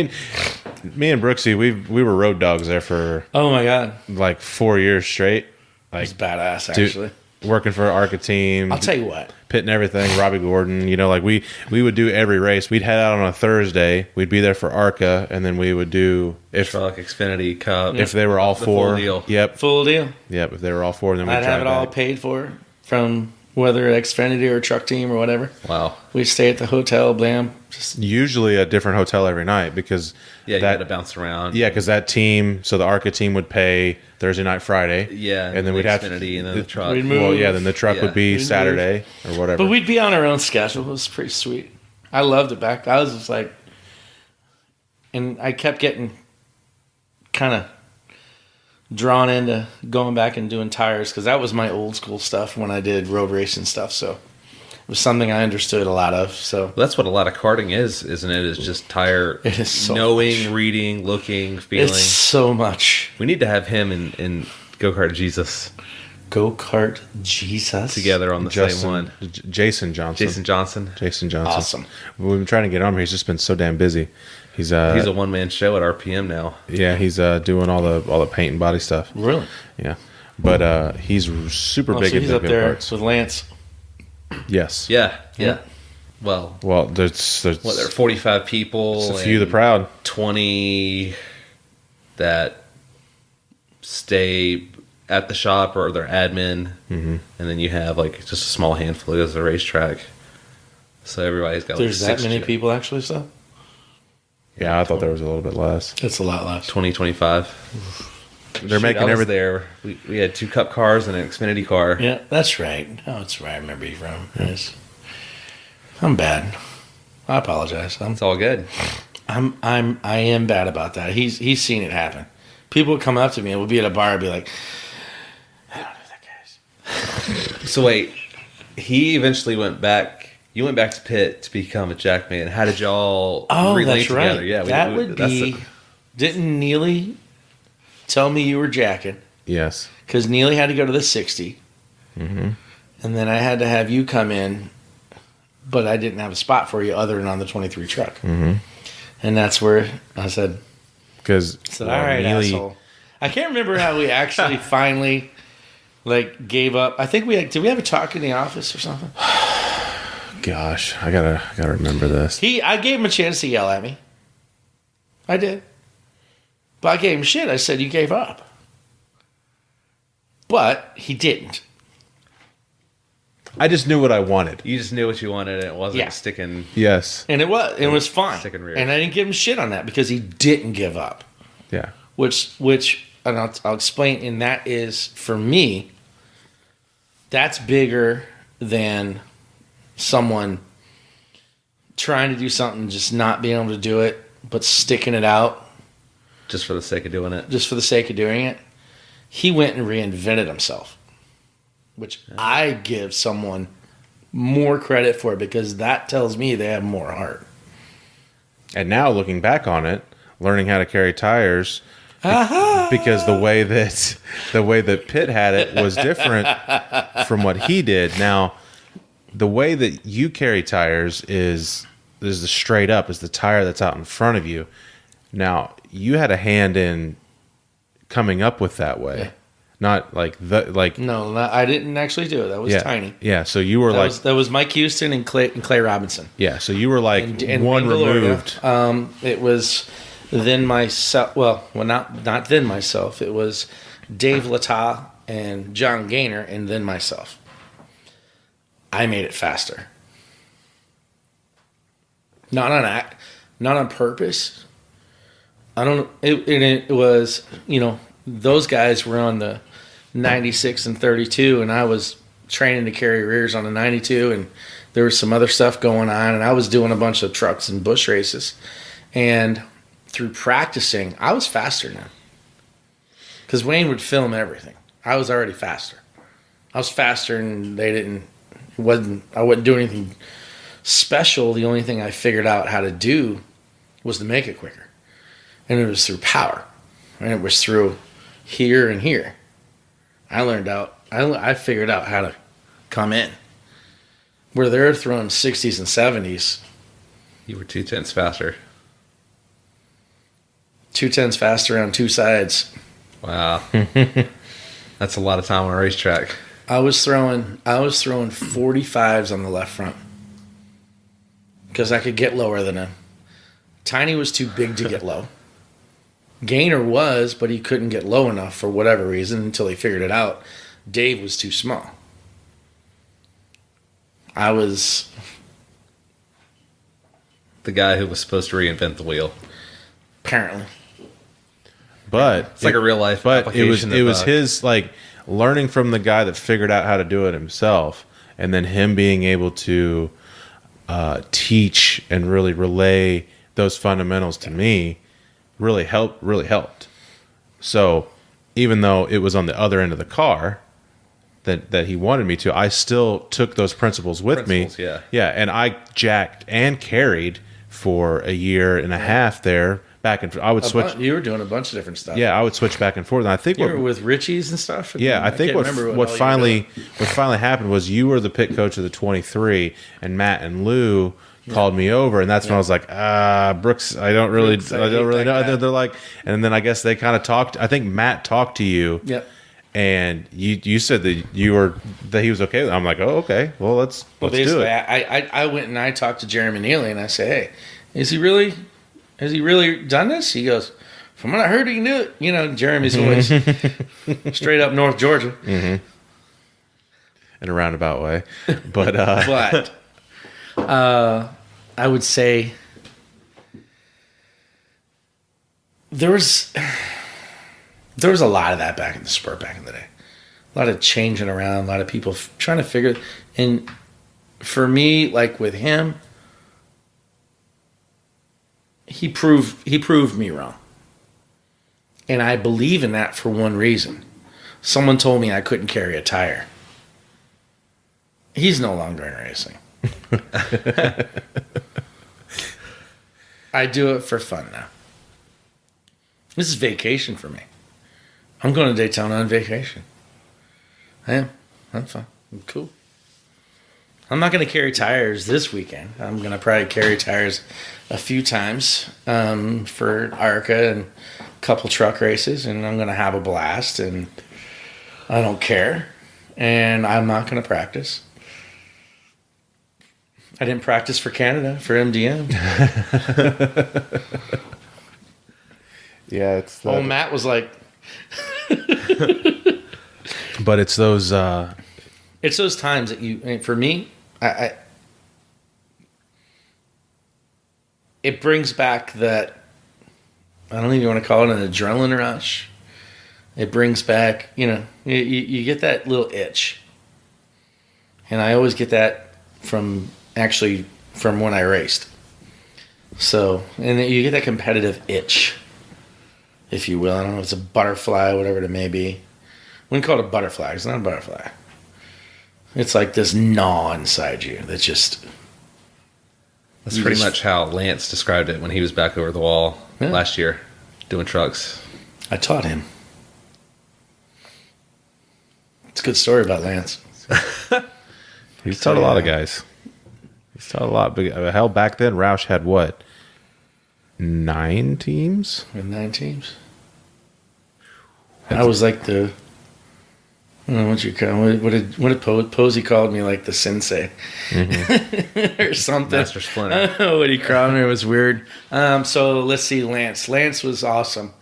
and Brooksy, we were road dogs there for Oh, my God. like 4 years straight. It Like was badass, dude, actually. working for ARCA team. I'll tell you what. Pit and everything, Robbie Gordon, like we would do every race. We'd head out on a Thursday. We'd be there for ARCA, and then we would do Truck, Xfinity, Cup. if they were all The four. full deal. Yep, Full deal. if they were all four, then we'd I'd have drive it all back. paid for from whether Xfinity or truck team or whatever. Wow. We'd stay at the hotel, blam. Just Usually a different hotel every night because Yeah, you had to bounce around. Yeah, because that team, so the ARCA team would pay Thursday night, Friday. Yeah, and then the we'd have Xfinity and then the truck. We'd move. Well, yeah, then the truck Yeah. would be We'd Saturday or whatever. But we'd be on our own schedule. It was pretty sweet. I loved it back. I was just like, and I kept getting kind of drawn into going back and doing tires because that was my old school stuff when I did road racing stuff. So was something I understood a lot of. So Well, that's what a lot of karting is, isn't it? Is just tire It is so knowing, much. reading, looking, feeling. it's so much. We need to have him in Go Kart Jesus Go-kart Jesus. together on the same one. Jason Johnson. Jason Johnson. Jason Johnson. Awesome. We've been trying to get on him. He's just been so damn busy. He's a one-man show at RPM now. yeah, he's doing all the paint and body stuff. Really? Yeah, but he's super big So in he's the up there go-karts. with Lance. Yes. Yeah. Yeah. Well, Well, there's what, there are 45 people. a few of the and proud. 20 that stay at the shop or they're admin. Mm-hmm. And then you have like just a small handful that goes to the racetrack. So everybody's got There's like that many people actually, so? Yeah, I thought there was a little bit less. It's a lot less. 20, 25. They're making everything everything. there. We had 2 Cup cars and an Xfinity car. Yeah, that's right. Oh, that's where I remember you from. Yes. I'm bad. I apologize. It's all good. I am bad about that. He's seen it happen. People would come up to me and we'll be at a bar and be like, I don't know who that guy's. So wait, he eventually went back. You went back to Pitt to become a jackman. How did y'all Oh, relate that's right. together? Yeah, that would that's be. Didn't Neely tell me you were jacking? Yes. Because Neely had to go to the 60. Mm-hmm. And then I had to have you come in, but I didn't have a spot for you other than on the 23 truck. Mm-hmm. And that's where I said, Because all right, asshole. I can't remember how we actually finally like gave up. I think did we have a talk in the office or something? Gosh, I gotta remember this. I gave him a chance to yell at me. I did. But I gave him shit. I said, you gave up. But he didn't. I just knew what I wanted. You just knew what you wanted, and it wasn't Yeah. sticking. Yes. And it was fine. Stick and rear. And I didn't give him shit on that because he didn't give up. Yeah. Which and I'll explain, and that is, for me, that's bigger than someone trying to do something, just not being able to do it, but sticking it out Just for the sake of doing it. just for the sake of doing it. He went and reinvented himself, which I give someone more credit for because that tells me they have more heart. And now looking back on it, learning how to carry tires, because the way that Pitt had it was different from what he did. Now, the way that you carry tires is the straight up, is the tire that's out in front of you. Now, you had a hand in coming up with that way. Yeah. Not like No, I didn't actually do it. That was yeah, tiny. Yeah, so you were That was Mike Houston and Clay Robinson. yeah, so you were like And one Bangalore, removed. It was then myself. Well, not then myself. It was Dave Lata and John Gaynor, and then myself. I made it faster. Not on purpose. I don't. It was, those guys were on the 96 and 32, and I was training to carry rears on the 92, and there was some other stuff going on, and I was doing a bunch of trucks and bush races, and through practicing, I was faster now. Because Wayne would film everything. I was already faster. I was faster, and I wouldn't do anything special. The only thing I figured out how to do was to make it quicker. And it was through power. And it was through here and here. I figured out how to come in. Where they're throwing 60s and 70s. You were 2/10 faster. 210s faster on two sides. Wow. That's a lot of time on a racetrack. I was throwing 45s on the left front. Because I could get lower than him. Tiny was too big to get low. Gaynor was, but he couldn't get low enough for whatever reason until he figured it out. Dave was too small. I was The guy who was supposed to reinvent the wheel. apparently. But It's like a real life But it was application of, his learning from the guy that figured out how to do it himself, and then him being able to teach and really relay those fundamentals to me really helped. So even though it was on the other end of the car, that he wanted me to, I still took those principles with me. Yeah. And I jacked and carried for a year and a half there. Back and I would switch. You were doing a bunch of different stuff. Yeah, I would switch back and forth. And I think you were with Richie's and stuff. Yeah, I think what finally happened was you were the pit coach of the 23, and Matt and Lou called me over, and that's when I was like, Brooks, I don't really know. And they're like, and then I guess they kind of talked. I think Matt talked to you. Yep. And you said that he was okay with it. I'm like, oh, okay. Well, let's do it. I went and I talked to Jeremy Neely, and I said, hey, has he really done this? He goes, from what I heard, he can do it. You know, Jeremy's voice. Straight up North Georgia. Mm-hmm. In a roundabout way. But I would say there was a lot of that back in the sport back in the day. A lot of changing around, a lot of people trying to figure. And for me, like with him, he proved me wrong. And I believe in that for one reason. Someone told me I couldn't carry a tire. He's no longer in racing. I do it for fun now. This is vacation for me. I'm going to Daytona on vacation. I am. I'm fine. I'm cool. I'm not going to carry tires this weekend. I'm going to probably carry tires a few times for ARCA and a couple truck races, and I'm going to have a blast, and I don't care, and I'm not going to practice. I didn't practice for Canada, for MDM. Yeah, it's that. Matt was like... But it's those... It's those times that you... For me, I it brings back that... I don't even want to call it an adrenaline rush. It brings back, you get that little itch. And I always get that from when I raced. So, and you get that competitive itch, if you will. I don't know if it's a butterfly, whatever it may be. Wouldn't call it a butterfly. It's not a butterfly. It's like this gnaw inside you that just... That's pretty much how Lance described it when he was back over the wall last year doing trucks. I taught him. It's a good story about Lance. He's taught a lot of guys. He's taught a lot. But hell, back then, Roush had what? 9 teams? 9 teams. I was like the... I don't know what you call it. What did Posey called me, like the sensei or something. Master Splinter. I don't know what he called me. It was weird. So let's see, Lance. Lance was awesome.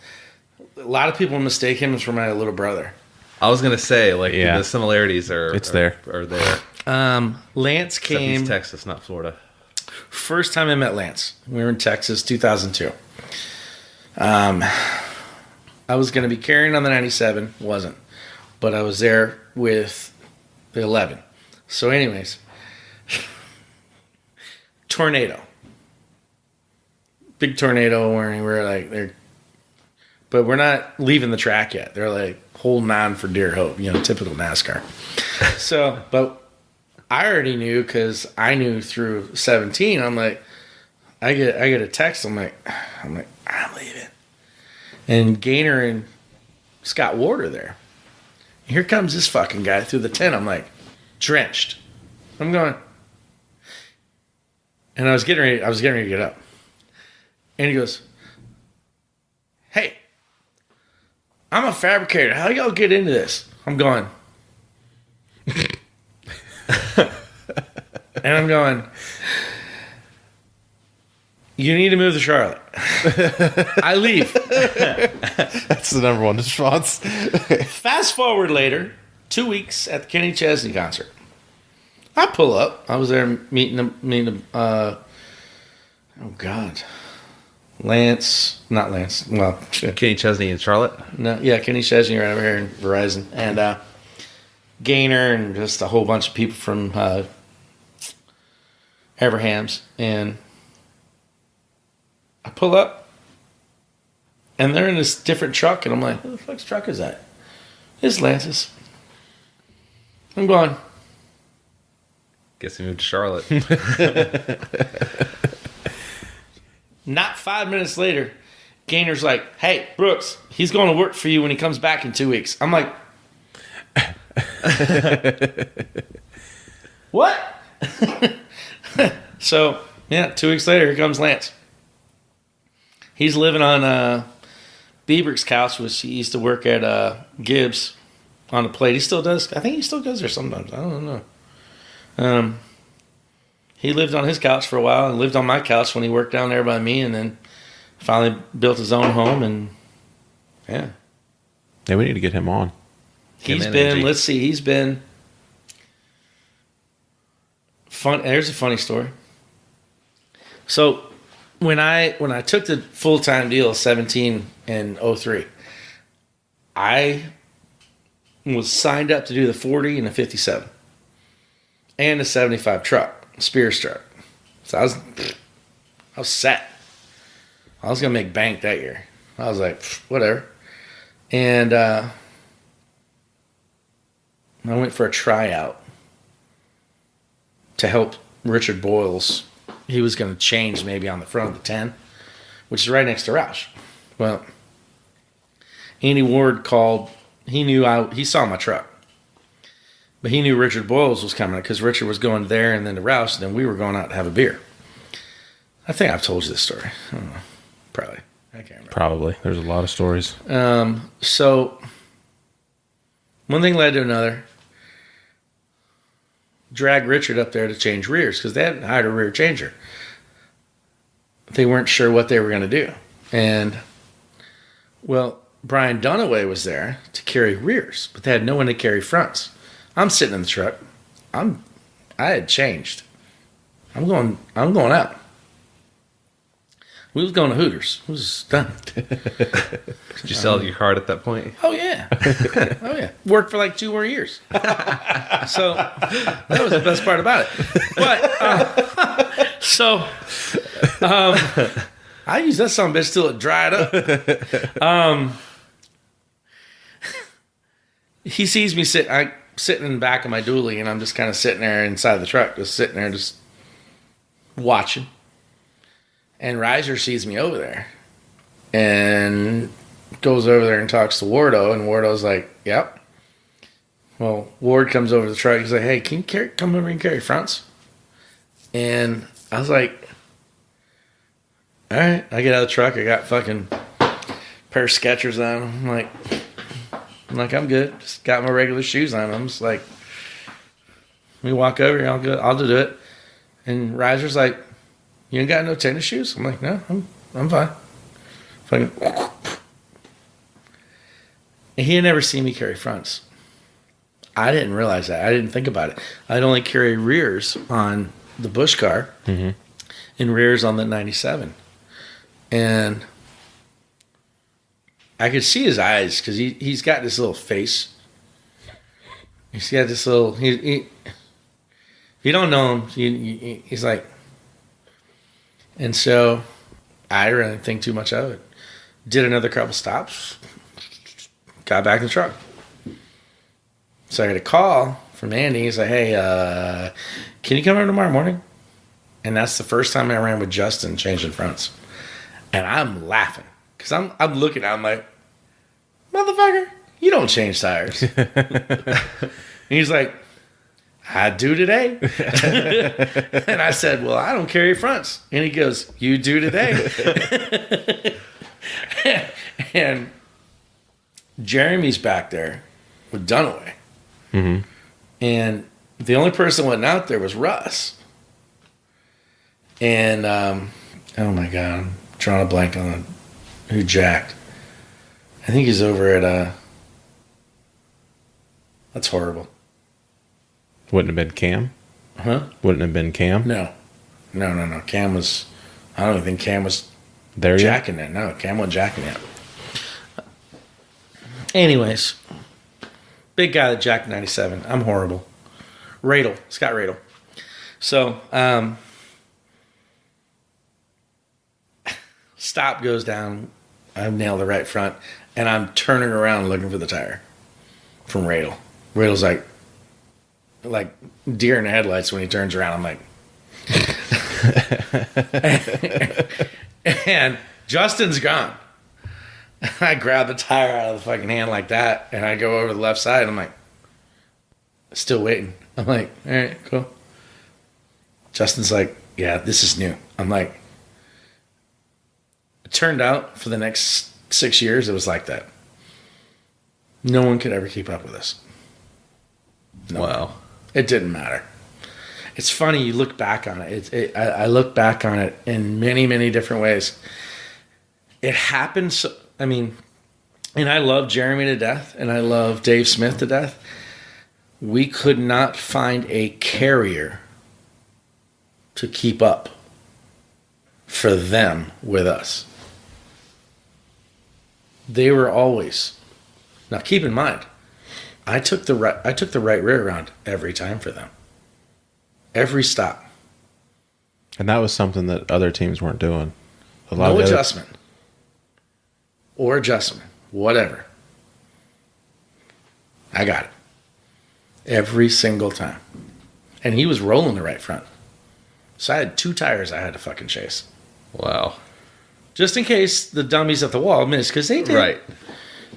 A lot of people mistake him for my little brother. I was gonna say, the similarities are there. Lance came. He's Texas, not Florida. First time I met Lance, we were in Texas, 2002. I was gonna be carrying on the 97, wasn't. But I was there with the 11. So anyways, tornado. Big tornado where we're like, but we're not leaving the track yet. They're like holding on for dear hope, typical NASCAR. So, but I already knew because I knew through 17, I'm like, I get a text. I'm like, I'm leaving. And Gaynor and Scott Ward are there. Here comes this fucking guy through the tent. I'm like, drenched. I'm going. And I was getting ready to get up. And he goes, hey, I'm a fabricator. How y'all get into this? I'm going. And I'm going, you need to move to Charlotte. I leave. That's the number one response. Fast forward later, 2 weeks at the Kenny Chesney concert. I pull up. I was there meeting him. Oh God, not Lance. Well, Kenny Chesney in Charlotte. No, yeah, Kenny Chesney right over here in Verizon, and Gaynor and just a whole bunch of people from Everhams, and I pull up, and they're in this different truck, and I'm like, who the fuck's truck is that? It's Lance's. I'm going. Guess he moved to Charlotte. Not 5 minutes later, Gainer's like, hey, Brooks, he's going to work for you when he comes back in 2 weeks. I'm like, what? So, yeah, 2 weeks later, here comes Lance. He's living on Bieber's couch, which he used to work at Gibbs on the plate. He still does. I think he still goes there sometimes. I don't know. He lived on his couch for a while and lived on my couch when he worked down there by me, and then finally built his own home. And yeah, we need to get him on. He's been fun. There's a funny story. So when I took the full-time deal 17 and 03, I was signed up to do the 40 and the 57 and the 75 truck, Spears truck. So I was set. I was gonna make bank that year. I was like, whatever. And I went for a tryout to help Richard Boyles. He was going to change maybe on the front of the 10, which is right next to Roush. Well, Andy Ward called. He saw my truck. But he knew Richard Boyles was coming because Richard was going there and then to Roush, and then we were going out to have a beer. I think I've told you this story. I don't know. Probably. I can't remember. Probably. There's a lot of stories. So one thing led to another. Dragged Richard up there to change rears because they hadn't hired a rear changer. They weren't sure what they were going to do. And, well, Brian Dunaway was there to carry rears, but they had no one to carry fronts. I'm sitting in the truck. I had changed. I'm going out. We was going to Hooters. It was done. Did you sell your card at that point? Oh, yeah. Oh, yeah. Worked for like 2 more years. So that was the best part about it. But, I used that son of a bitch till it dried up. He sees me sitting in the back of my dually, and I'm just kind of sitting there inside the truck, just sitting there, just watching. And Reiser sees me over there and goes over there and talks to Wardo, and Wardo's like, yep. Well, Ward comes over to the truck. He's like, hey, can you come over and carry fronts? And I was like, all right. I get out of the truck. I got fucking pair of Skechers on. I'm like, I'm good. Just got my regular shoes on. I'm just like, we walk over here. I'll do it. And Reiser's like, you ain't got no tennis shoes? I'm like, no, I'm fine. Fucking. And he had never seen me carry fronts. I didn't realize that. I didn't think about it. I'd only carry rears on the Bush car and rears on the 97. And I could see his eyes because he's got this little face. He's got this little... if you don't know him, he's like... And so I didn't really think too much of it. Did another couple stops. Got back in the truck. So I got a call from Andy. He's like, hey, can you come over tomorrow morning? And that's the first time I ran with Justin changing fronts. And I'm laughing. Because I'm looking at him like, motherfucker, you don't change tires. And he's like, I do today. And I said, well, I don't carry fronts. And he goes, you do today. And Jeremy's back there with Dunaway. Mm-hmm. And the only person that went out there was Russ. And, oh my God, I'm drawing a blank on who jacked. I think he's over at, that's horrible. Wouldn't have been Cam? Huh? Wouldn't have been Cam? No. Cam was... I don't even think Cam was there jacking it. No, Cam wasn't jacking it. Anyways. Big guy that jacked 97. I'm horrible. Scott Radel. So, stop goes down. I nailed the right front. And I'm turning around looking for the tire from Radel. Radel's like, like deer in the headlights when he turns around. I'm like, and Justin's gone. I grab the tire out of the fucking hand like that, and I go over to the left side. I'm like, still waiting. I'm like, all right, cool. Justin's like, yeah, this is new. I'm like, it turned out for the next 6 years, it was like that. No one could ever keep up with us. No. Wow. It didn't matter. It's funny, you look back on it. I look back on it in many, many different ways. It happened, so, I mean, and I love Jeremy to death, and I love Dave Smith to death. We could not find a carrier to keep up for them with us. They were always. Now keep in mind, I took the right rear around every time for them. Every stop. And that was something that other teams weren't doing. No adjustment. Or adjustment. Whatever. I got it. Every single time. And he was rolling the right front. So I had 2 tires I had to fucking chase. Wow. Just in case the dummies at the wall missed, because they did. Right.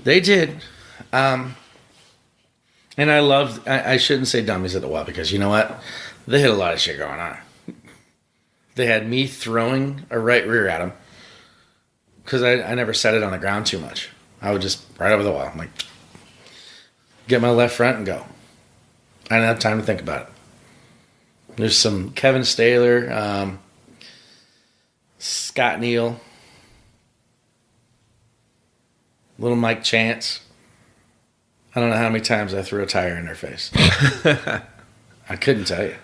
They did. And I shouldn't say dummies at the wall, because you know what? They had a lot of shit going on. They had me throwing a right rear at them, because I never set it on the ground too much. I would just right over the wall. I'm like, get my left front and go. I didn't have time to think about it. There's some Kevin Staler, Scott Neal, little Mike Chance. I don't know how many times I threw a tire in their face. I couldn't tell you.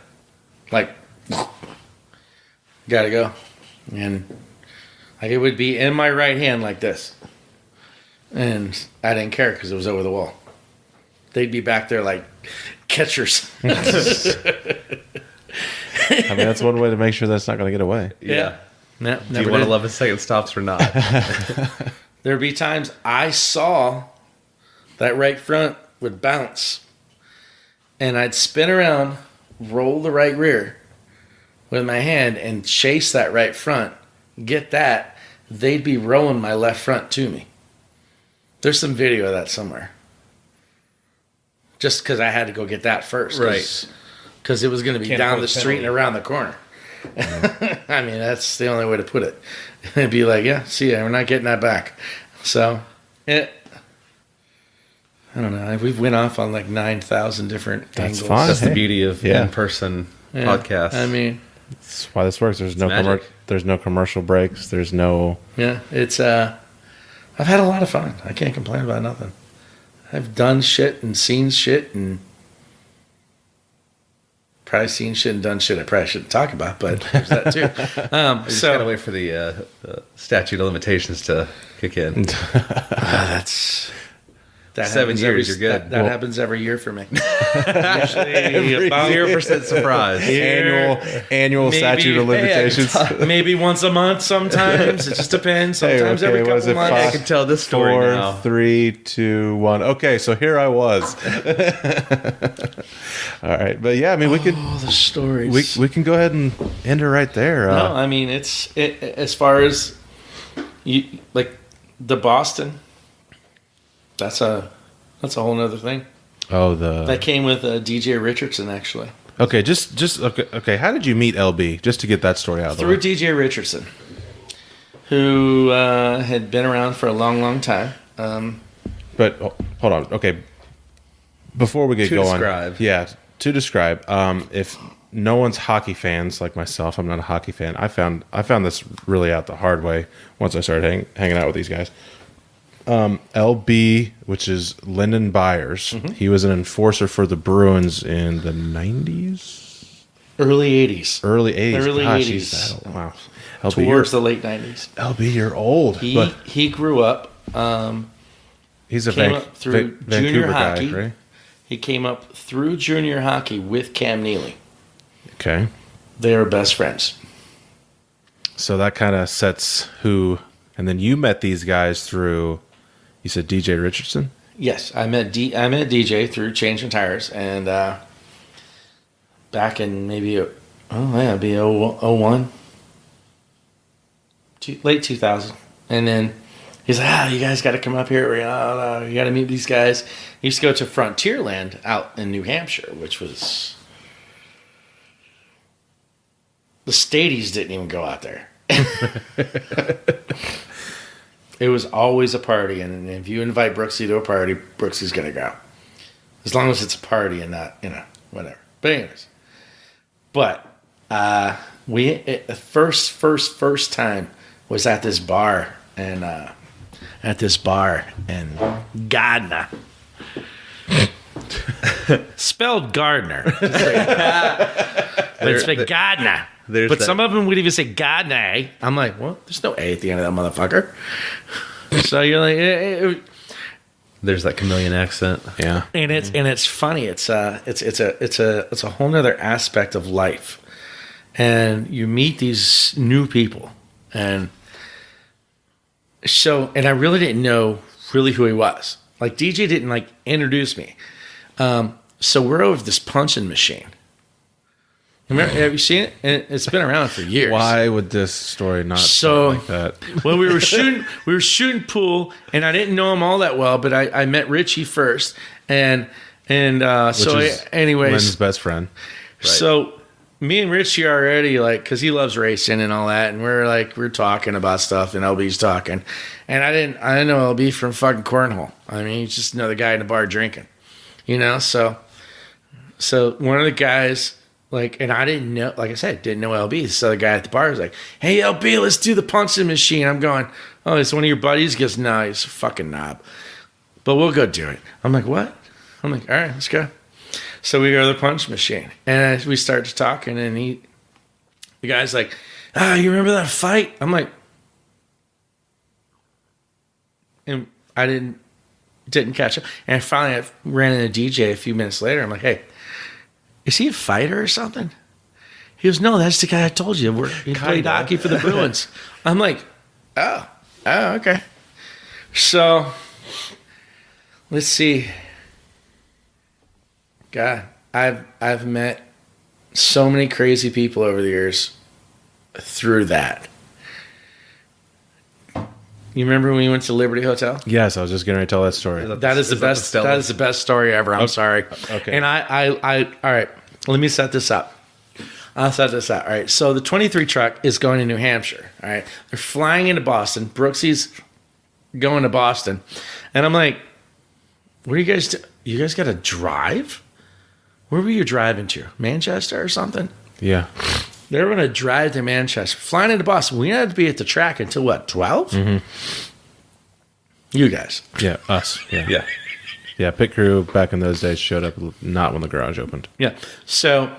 Like, gotta go. And like it would be in my right hand like this. And I didn't care because it was over the wall. They'd be back there like catchers. I mean, that's one way to make sure that's not going to get away. Yeah. No, Do you want 11-second stops or not? There'd be times I saw that right front would bounce, and I'd spin around, roll the right rear with my hand, and chase that right front. Get that, they'd be rolling my left front to me. There's some video of that somewhere. Just because I had to go get that first. Right. Because it was going to be down the street and around the corner. I mean, that's the only way to put it. It'd be like, yeah, see ya, we're not getting that back. So, I don't know. We went off on like 9,000 different angles. Fine. That's the beauty of in-person podcasts. I mean, that's why this works. There's no commercial breaks. There's no. Yeah, it's. I've had a lot of fun. I can't complain about nothing. I've done shit and seen shit and probably seen shit and done shit I probably shouldn't talk about, but there's that too. I just gotta wait for the statute of limitations to kick in. That 7 years, you're good. That happens every year for me. Usually about 0% surprise. Annual statute of limitations. Maybe once a month sometimes. It just depends. Sometimes every couple months. I can tell this story 4, now. 3, 2, 1. Okay, so here I was. All right. But yeah, I mean, we could... Oh, the stories. We can go ahead and end it right there. No, I mean, as far as... like the Boston... That's a whole nother thing. Oh, that came with DJ Richardson, actually. Okay, just okay. How did you meet LB? Just to get that story out of the way. Through DJ Richardson, who had been around for a long, long time. But hold on, okay. Before we get going, to describe. If no one's hockey fans like myself, I'm not a hockey fan. I found this really out the hard way once I started hanging out with these guys. LB, which is Lyndon Byers, he was an enforcer for the Bruins in the 90s? Early 80s. Early 80s. Early Gosh, 80s. Wow. LB, towards the late 90s. LB, you're old. He grew up. He's a came up through junior Vancouver hockey. guy, right? He came up through junior hockey with Cam Neely. Okay. They are best friends. So that kind of sets who... And then you met these guys through... You said DJ Richardson? Yes, I met DJ through changing tires, and back in maybe, it'd be 01, late 2000. And then he's like, you guys got to come up here. You got to meet these guys. He used to go to Frontierland out in New Hampshire, which was... The Stadies didn't even go out there. It was always a party, and if you invite Brooksy to a party, Brooksy's going to go. As long as it's a party and not, whatever. But anyways. But the first time was at this bar, and Gardner. Spelled Gardner. But it's like Gardner. But some of them would even say Gardner. I'm like, well, there's no A at the end of that motherfucker. So you're like, there's that chameleon accent. Yeah, and it's funny. It's a whole nother aspect of life, and you meet these new people, and I really didn't know really who he was. Like DJ didn't like introduce me. So we're over this punching machine. Remember, have you seen it? It's been around for years. Why would this story not sound like that? Well, we were shooting pool, and I didn't know him all that well, but I met Richie first, anyways, Lynn's best friend. Right. So me and Richie are already like, because he loves racing and all that, and we're talking about stuff, and LB's talking, and I didn't know LB from fucking cornhole. I mean, he's just another guy in the bar drinking, So one of the guys. Like, and I didn't know, like I said, didn't know LB. So the guy at the bar was like, hey, LB, let's do the punching machine. I'm going, oh, it's one of your buddies? He goes, no, he's a fucking knob. But we'll go do it. I'm like, what? I'm like, all right, let's go. So we go to the punch machine. And we start to talk, and then the guy's like, you remember that fight? I'm like, and I didn't catch up. And finally, I ran into DJ a few minutes later. I'm like, hey, is he a fighter or something? He goes, no, that's the guy I told you. He played hockey for the Bruins. I'm like, oh, okay. So, let's see. God, I've met so many crazy people over the years through that. You remember when we went to Liberty Hotel? Yes, I was just going to tell that story. That is the best. That is the best story ever. I'm sorry. Okay. And I all right. Let me set this up. I'll set this up. All right. So the 23 truck is going to New Hampshire. All right. They're flying into Boston. Brooksy's going to Boston, and I'm like, "What are you guys do? You guys got to drive? Where were you driving to? Manchester or something?" Yeah. They're going to drive to Manchester, flying into Boston. We had to be at the track until what, 12? Mm-hmm. You guys. Yeah, us. Yeah. Yeah, pit crew back in those days showed up not when the garage opened. Yeah. So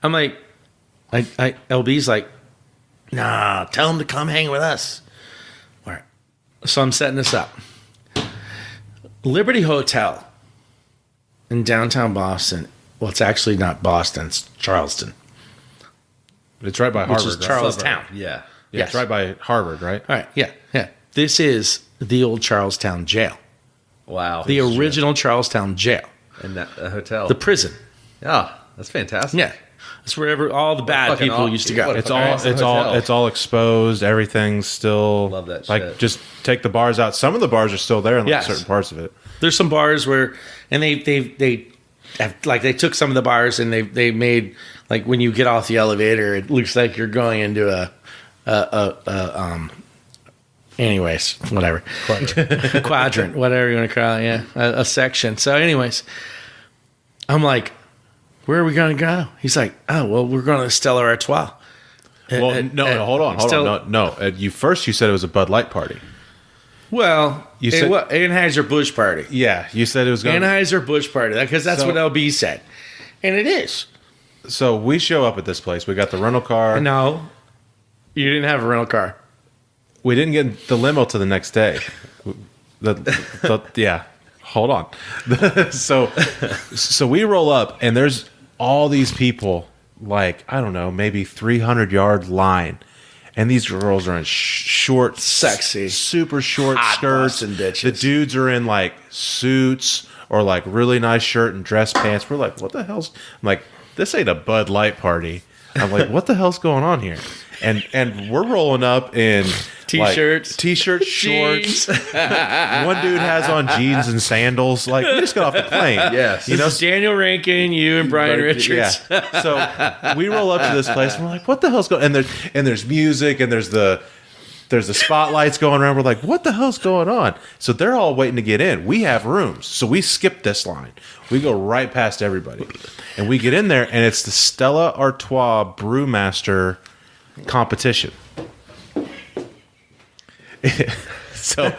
I'm like, LB's like, nah, tell him to come hang with us. All right. So I'm setting this up. Liberty Hotel in downtown Boston. Well, it's actually not Boston. It's Charleston. It's right by Harvard. Which is Charlestown. Yeah. Yeah, it's right by Harvard, right? All right. Yeah. This is the old Charlestown jail. Wow. The original Charlestown jail. And that hotel. The prison. Yeah, that's fantastic. Yeah. That's wherever all the bad people used to go. It's all exposed. Everything's still love that like shit. Just take the bars out. Some of the bars are still there in certain parts of it. There's some bars where, and they have, like, they took some of the bars and they made, like, when you get off the elevator, it looks like you're going into anyways, whatever. Quadrant, whatever you want to call it, yeah. A section. So anyways, I'm like, where are we going to go? He's like, oh, well, we're going to Stella Artois. Well, hold on. No. You said it was a Bud Light party. Well, you said Anheuser-Busch party. Yeah, you said it was going Anheuser-Busch party, because that's what LB said. And it is. So we show up at this place. We got the rental car. No, you didn't have a rental car. We didn't get the limo till the next day. Yeah. Hold on. So we roll up, and there's all these people, like, I don't know, maybe 300-yard line. And these girls are in short, sexy, super short hot skirts. Boston bitches. The dudes are in like suits or like really nice shirt and dress pants. We're like, what the hell's? I'm like, this ain't a Bud Light party. I'm like, what the hell's going on here? And we're rolling up in t-shirts, shorts. One dude has on jeans and sandals. Like, we just got off the plane. Yes. You know, Daniel Rankin, you and Brian Richards. Yeah. So we roll up to this place and we're like, what the hell's going on? And there's music and there's the spotlights going around. We're like, what the hell's going on? So they're all waiting to get in. We have rooms. So we skip this line. We go right past everybody. And we get in there and it's the Stella Artois Brewmaster competition. So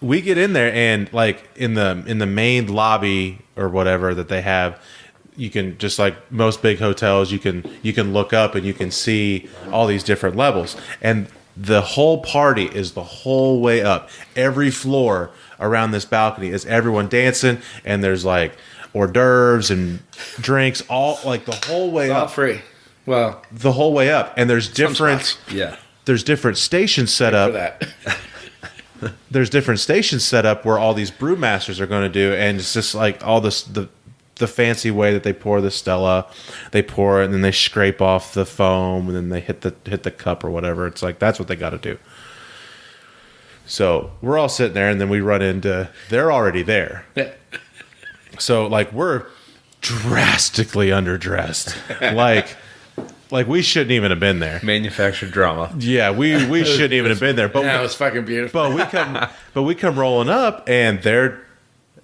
we get in there and like in the main lobby or whatever that they have, you can, just like most big hotels, you can look up and you can see all these different levels. And the whole party is the whole way up. Every floor around this balcony is everyone dancing, and there's like hors d'oeuvres and drinks, all like the whole way All up. free. Well, The whole way up. And there's different there's different stations set for up. that. There's different stations set up where all these brewmasters are going to do, and it's just like all this the fancy way that they pour the Stella. They pour it and then they scrape off the foam and then they hit the cup or whatever. It's like that's what they got to do. So we're all sitting there and then we run into, they're already there. Yeah. So like we're drastically underdressed. like we shouldn't even have been there. Manufactured drama. Yeah, we shouldn't even have been there. But Yeah, it was fucking beautiful. but we come rolling up and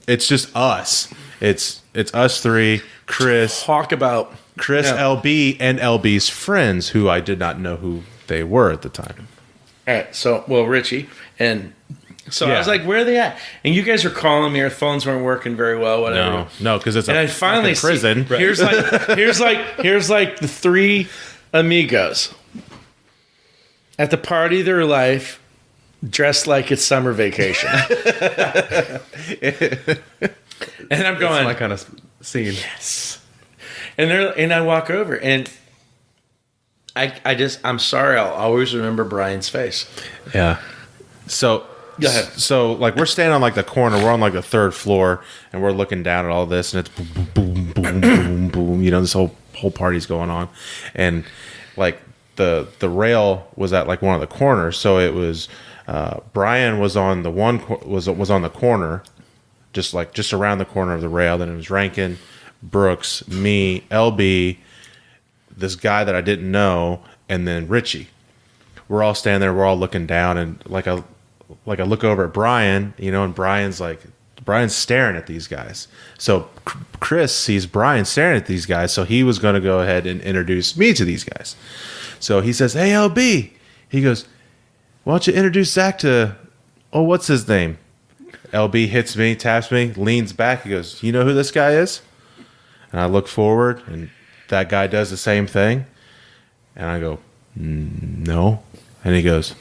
it's just us. It's us three, Chris, Talk about LB, and LB's friends, who I did not know who they were at the time. All right, so Richie, and so I Yeah. was like, "Where are they at?" And you guys are calling me. Our phones weren't working very well. Whatever. No, because it's And I finally fucking prison. see, here's like the three amigos at the party of their life, dressed like it's summer vacation. And I'm going, That's my kind of scene. yes. And I walk over and I'm sorry, I'll always remember Brian's face. Yeah. So Go ahead. So like we're standing on like the corner, we're on like the third floor, and we're looking down at all this, and it's boom, boom, boom, boom, boom. You know, this whole party's going on, and like the rail was at like one of the corners, so it was Brian was on the was on the corner, just around the corner of the rail. Then it was Rankin, Brooks, me, LB, this guy that I didn't know, and then Richie. We're all standing there, we're all looking down, and like I look over at Brian, you know, and Brian's staring at these guys. So Chris sees Brian staring at these guys, so he was going to go ahead and introduce me to these guys. So he says, "Hey, LB," he goes, "Why don't you introduce Zach to, what's his name?" LB hits me, taps me, leans back. He goes, "You know who this guy is?" And I look forward, and that guy does the same thing. And I go, "No." And he goes,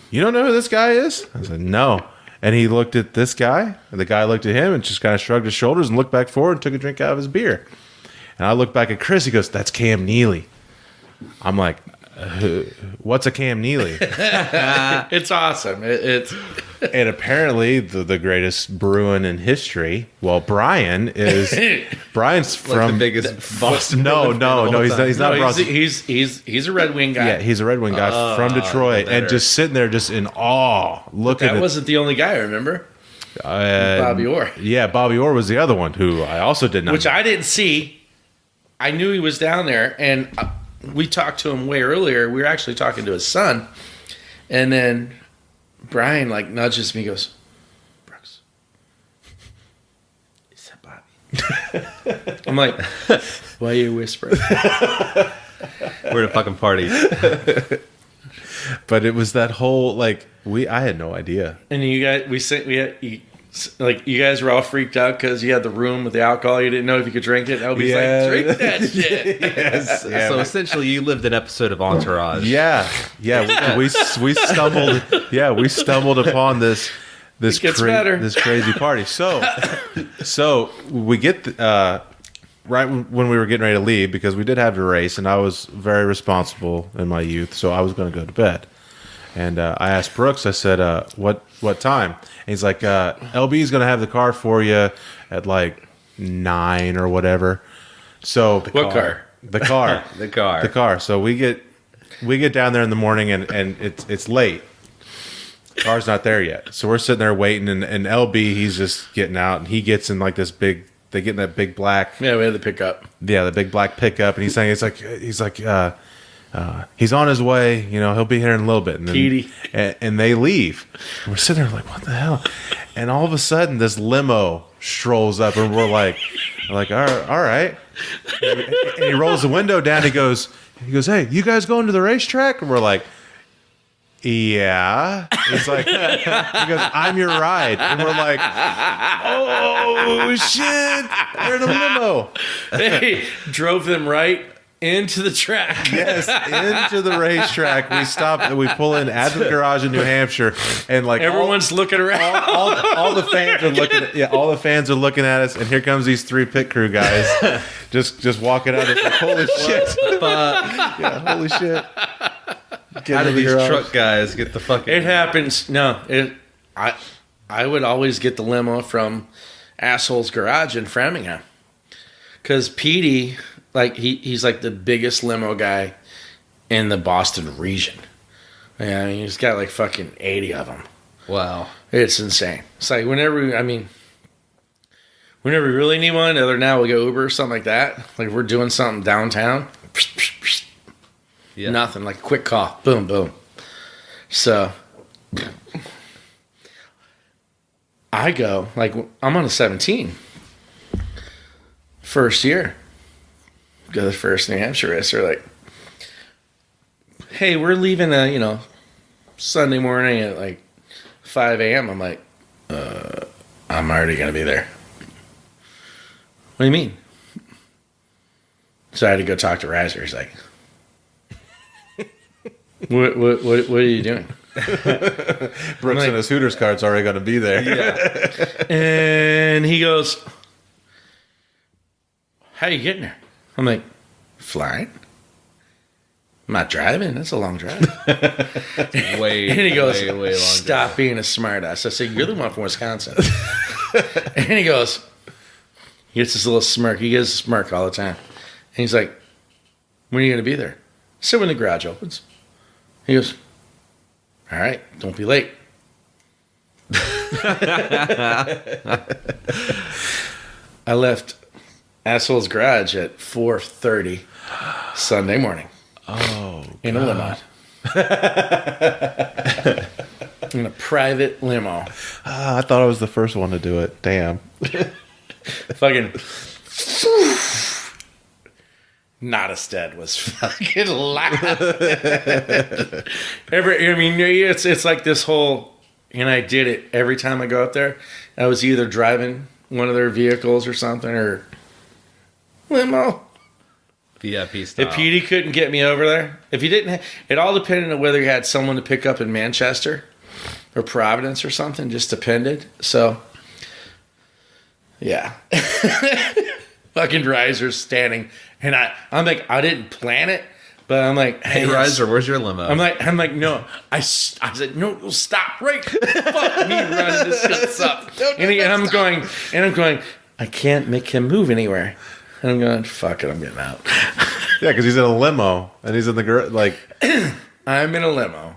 "You don't know who this guy is?" I said, "No." And he looked at this guy, and the guy looked at him and just kind of shrugged his shoulders and looked back forward and took a drink out of his beer. And I looked back at Chris. He goes, "That's Cam Neely." I'm like, "What's a Cam Neely?" It's awesome. It's And apparently the greatest Bruin in history. Well, Brian's from The biggest Boston. No, Bruin fan of all he's time. not Boston. he's a Red Wing guy. Yeah, he's a Red Wing guy from Detroit, and just sitting there, just in awe, looking. That wasn't the only guy I remember. Bobby Orr. Yeah, Bobby Orr was the other one who I also did not. Which know. I didn't see. I knew he was down there, and we talked to him way earlier. We were actually talking to his son, and then Brian nudges me, goes, "Brooks, is that Bobby?" I'm like, "Why are you whispering?" We're at a fucking party. But it was that whole I had no idea. And you guys, you guys were all freaked out because you had the room with the alcohol. You didn't know if you could drink it. Elby's like, "Drink that shit." Yes. Yeah. So essentially, you lived an episode of Entourage. Yeah. We stumbled. Yeah, we stumbled upon this It gets better. this crazy party. So we get right when we were getting ready to leave, because we did have to race, and I was very responsible in my youth, so I was going to go to bed. And I asked Brooks, I said, what time? And he's like, LB's going to have the car for you at like 9 or whatever. So What car? The car. The car. The car. So we get down there in the morning and it's late. The car's not there yet. So we're sitting there waiting and LB, he's just getting out and he gets in like this big, they get in that big black. Yeah, we had the pickup. Yeah, the big black pickup. And he's saying, he's on his way, he'll be here in a little bit. And then, Petey. and they leave. And we're sitting there like, what the hell? And all of a sudden this limo strolls up and we're like, all right. And he rolls the window down. He goes, hey, you guys going to the racetrack? And we're like, yeah. He's like, he goes, I'm your ride. And we're like, oh shit, they're in a limo. They drove them right into the track. Yes, into the racetrack. We stop and we pull in at the garage in New Hampshire, and like Everyone's looking around. all the fans are looking. All the fans are looking at us, and here comes these 3 pit crew guys, just walking out. It's like, holy shit! Yeah, holy shit! How do these truck guys get the fucking? It happens. No, I would always get the limo from Asshole's Garage in Framingham because Petey, like he's like the biggest limo guy in the Boston region. Yeah, he's got like fucking 80 of them. Wow, it's insane. It's like whenever we really need one, other than now we go Uber or something like that. Like if we're doing something downtown. Yeah. Nothing, like a quick call. Boom, boom. So I go, like, I'm on a 17. First year. Go to the first New Hampshire race. They're like, hey, we're leaving, Sunday morning at like 5 a.m. I'm like, I'm already going to be there. What do you mean? So I had to go talk to Riser. He's like, What are you doing? Brooks and his Hooters card's already going to be there. Yeah. And he goes, how are you getting there? I'm like, flying. I'm not driving. That's a long drive. way. And he goes, way long stop drive. being a smartass. I said, you're the one from Wisconsin. And he goes, he gets this little smirk. He gets a smirk all the time. And he's like, when are you going to be there? I said, when the garage opens. He goes, all right, don't be late. I left Asshole's Garage at 4:30 Sunday morning. Oh, in a limo. In a private limo. I thought I was the first one to do it. Damn. Fucking Nottestead was fucking loud. It's like this whole, and I did it every time I go up there. I was either driving one of their vehicles or something, or limo. VIP style. If Petey couldn't get me over there, if he didn't, it all depended on whether he had someone to pick up in Manchester or Providence or something. Just depended. So, yeah. Fucking Riser's standing, and I'm like, I didn't plan it, but I'm like, hey Riser, where's your limo? I'm like, no. I said, no, stop right. Fuck me running this guts up. And I'm going, I can't make him move anywhere. And I'm going, fuck it, I'm getting out. Yeah, because he's in a limo, and he's in the like. I'm in a limo,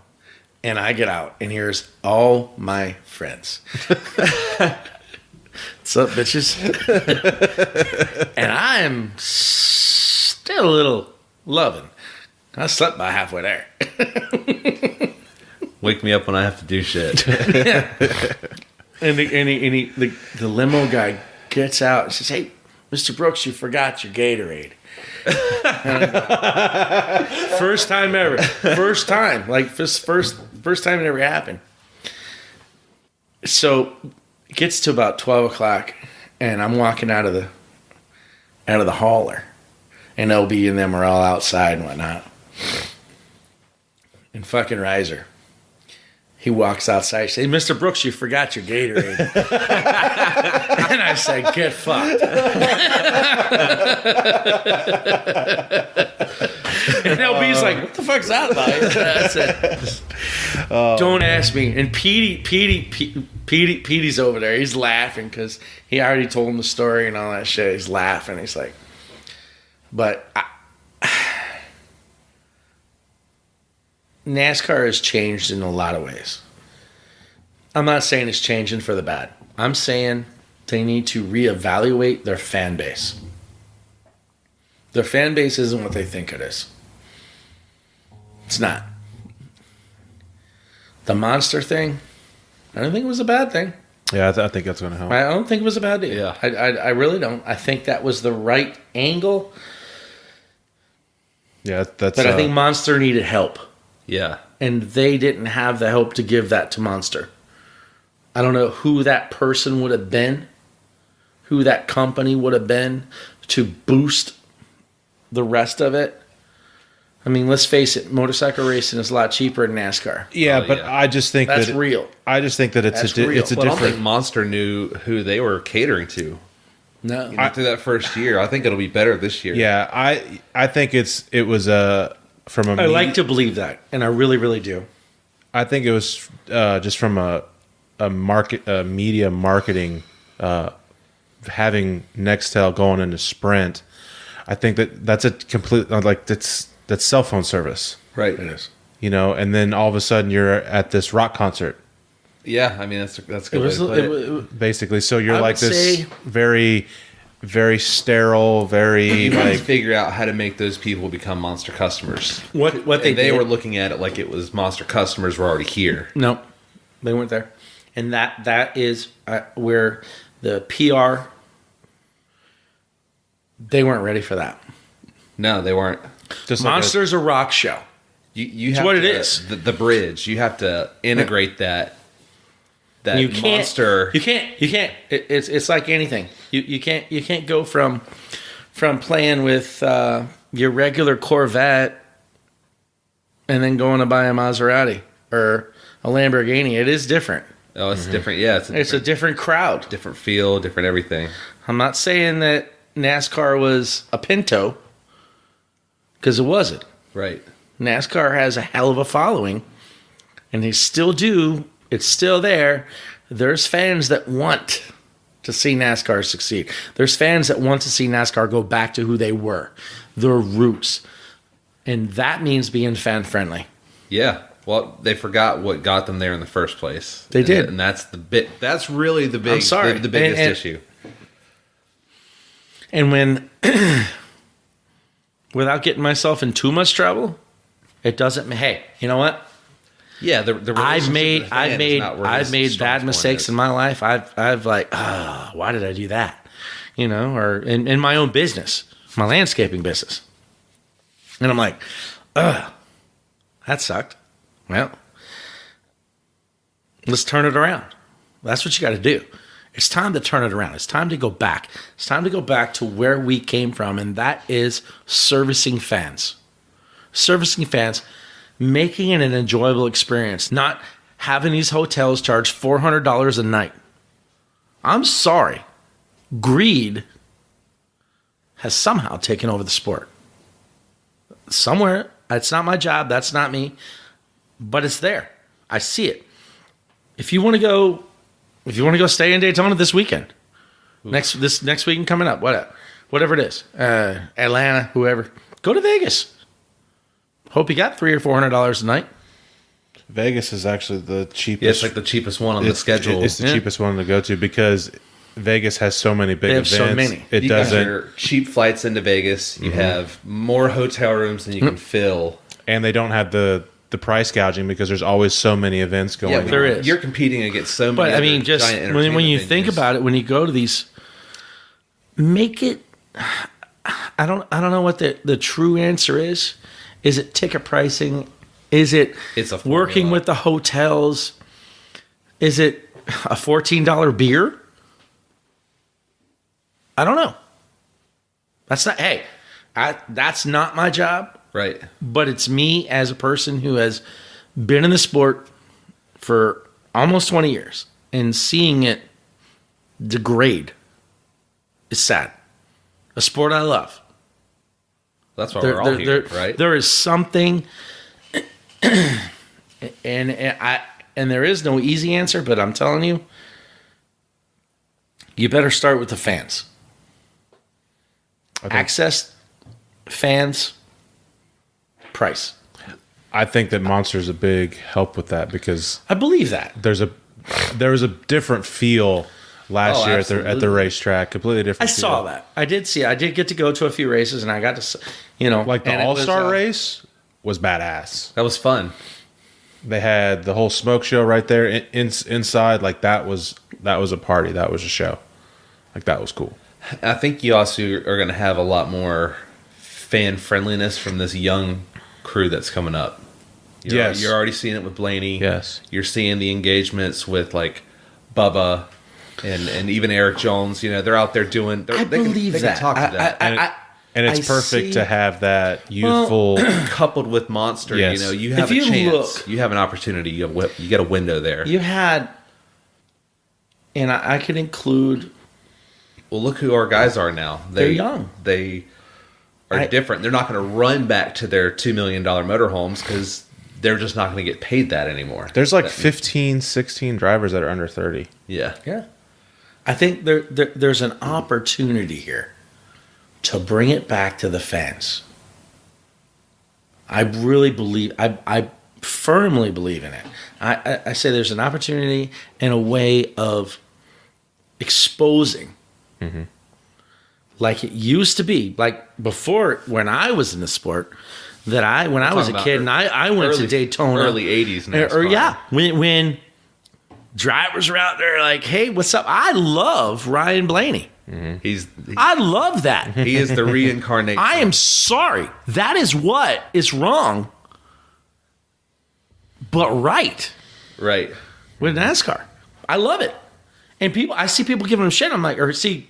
and I get out, and here's all my friends. What's up, bitches? And I'm still a little loving. I slept by halfway there. Wake me up when I have to do shit. And the limo guy gets out and says, hey, Mr. Brooks, you forgot your Gatorade. First time ever. First time. Like, first time it ever happened. So it gets to about 12 o'clock, and I'm walking out of the hauler, and LB and them are all outside and whatnot. And fucking Riser, he walks outside. He says, hey, Mr. Brooks, you forgot your Gatorade. And I said, get fucked. And LB's like, what the fuck's that about? That's it. Don't ask me. And Petey's over there. He's laughing because he already told him the story and all that shit. He's laughing. He's like, NASCAR has changed in a lot of ways. I'm not saying it's changing for the bad. I'm saying they need to reevaluate their fan base. Their fan base isn't what they think it is. It's not. The monster thing, I don't think it was a bad thing. Yeah, I think that's going to help. I don't think it was a bad deal. Yeah. I really don't. I think that was the right angle. Yeah, that's. But I think Monster needed help. Yeah. And they didn't have the help to give that to Monster. I don't know who that person would have been, who that company would have been to boost the rest of it. I mean, let's face it, motorcycle racing is a lot cheaper than NASCAR. Yeah, but yeah. I just think That's that real. I just think that it's That's a real. it's a Well, I don't different. think Monster knew who they were catering to. No. Through that first year. I think it'll be better this year. Yeah, I think it was from a. I like to believe that, and I really, really do. I think it was just from a media marketing, having Nextel going into Sprint. I think that's a complete that's cell phone service, Right. It is. you know. And then all of a sudden you're at this rock concert, Yeah, I mean, that's a good It way was, to put it. basically. So you're I like would this say- very, very sterile, very like. Figure out how to make those people become Monster customers. what they They did. were looking at it like it was Monster customers were already here. No, they weren't there, and that is where the PR. They weren't ready for that. No, they weren't. Just like Monster's a rock show. You have what to, it is. The bridge. You have to integrate that You can't. monster. You can't. It's like anything. You can't go from playing with your regular Corvette and then going to buy a Maserati or a Lamborghini. It is different. Oh, it's different. Yeah, It's a different crowd. different feel, different everything. I'm not saying that NASCAR was a Pinto, because it wasn't. Right. NASCAR has a hell of a following, and they still do. It's still there. There's fans that want to see NASCAR succeed. There's fans that want to see NASCAR go back to who they were, their roots. And that means being fan-friendly. Yeah. Well, they forgot what got them there in the first place. They did. And that's that's really the big I'm sorry. the biggest And- issue. And when, without getting myself in too much trouble, it doesn't. Hey, you know what? Yeah, the I've relationship made with the fan is not where I've his made strong bad point mistakes is. in my life. I've like, why did I do that? You know, or in my own business, my landscaping business. And I'm like, that sucked. Well, let's turn it around. That's what you got to do. It's time to turn it around. It's time to go back. It's time to go back to where we came from, and that is servicing fans. Servicing fans, making it an enjoyable experience, not having these hotels charge $400 a night. I'm sorry. Greed has somehow taken over the sport. Somewhere, it's not my job, that's not me, but it's there. I see it. If you want to go stay in Daytona this weekend, next weekend coming up, whatever it is, Atlanta, whoever, go to Vegas. Hope you got $300 or $400 a night. Vegas is actually the cheapest. Yeah, it's like the cheapest one on the schedule. It's the cheapest one to go to because Vegas has so many big They have events. so many. It You got doesn't, your cheap flights into Vegas. You have more hotel rooms than you can fill. and they don't have the price gouging because there's always so many events going Yeah, on. there is. You're competing against so many. But I other mean, just giant when you entertainment think venues. about it, when you go to these, make it. I don't know what the true answer is. Is it ticket pricing? Is it It's a working formula. with the hotels? Is it a $14 beer? I don't know. That's not. Hey, that's not my job. right? But it's me as a person who has been in the sport for almost 20 years and seeing it degrade is sad. A sport I love. That's why we're all here, right? There is something, and there is no easy answer, but I'm telling you, you better start with the fans. Access, fans, price. I think that Monster's a big help with that because I believe that there was a different feel last year at the racetrack, completely different. I saw that. I did get to go to a few races, and I got to, like the All-Star race was badass. That was fun. They had the whole smoke show right there inside. Like that was a party. That was a show. Like that was cool. I think you also are going to have a lot more fan friendliness from this young crew that's coming up. You're already seeing it with Blaney. Yes, you're seeing the engagements with like Bubba and even Eric Jones. They're out there doing. I believe they that. can talk to them. And it's perfect to have that youthful coupled with Monster. Yes. You have a chance. You have an opportunity. You get a window there. You had, and I could include. Well, look who our guys are now. They're young. They are different. They're not going to run back to their $2 million motorhomes because they're just not going to get paid that anymore. There's like 15, 16 drivers that are under 30. Yeah. Yeah. I think there's an opportunity here to bring it back to the fans. I really believe, I firmly believe in it. I say there's an opportunity and a way of exposing, like it used to be, like before when I was in the sport, when I was a kid and I went to Daytona. Early 80s NASCAR. Or yeah, when drivers were out there like, hey, what's up? I love Ryan Blaney. I love that. He is the reincarnation. I am sorry. That is what is wrong, but right. Right. With NASCAR. I love it. And I see people giving him shit. I'm like, or see,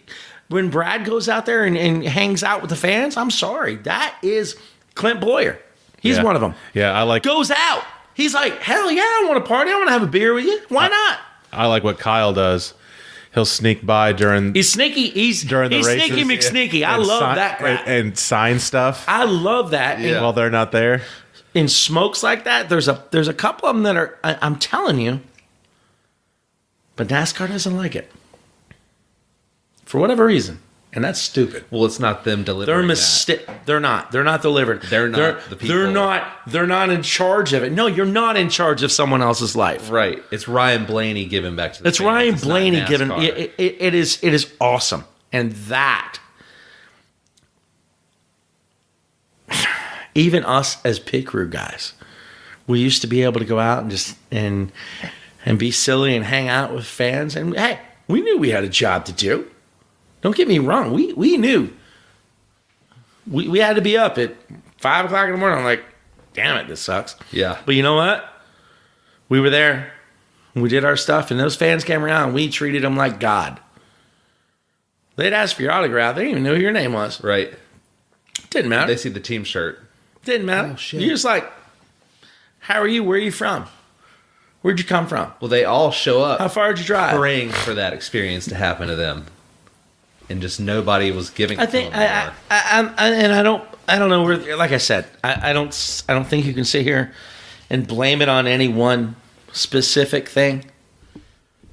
when Brad goes out there and hangs out with the fans, I'm sorry. That is Clint Boyer. He's one of them. Yeah, I like. Goes out. He's like, hell yeah, I want to party. I want to have a beer with you. Why not? I like what Kyle does. He'll sneak by during. He's sneaky. During the races. Sneaky McSneaky. I love that crap. And sign stuff. I love that. Yeah. While they're not there. In smokes like that, there's a couple of them that are. I'm telling you. But NASCAR doesn't like it. For whatever reason. And that's stupid. Well, it's not them delivering They're not. They're not delivering. They're not the people. They're not in charge of it. No, you're not in charge of someone else's life. Right. It's Ryan Blaney giving back to the fans. Ryan Blaney giving. It is awesome. And that, even us as pit crew guys, we used to be able to go out and just and be silly and hang out with fans. And hey, we knew we had a job to do. Don't get me wrong. We knew. We had to be up at 5 o'clock in the morning. I'm like, damn it, this sucks. Yeah. But you know what? We were there. We did our stuff, and those fans came around, and we treated them like God. They'd ask for your autograph. They didn't even know who your name was. Right. Didn't matter. They see the team shirt. Didn't matter. Oh, shit. You're just like, how are you? Where are you from? Where'd you come from? Well, they all show up. How far did you drive? Praying for that experience to happen to them. And just nobody was giving. I think, I don't know where. Like I said, I don't think you can sit here and blame it on any one specific thing.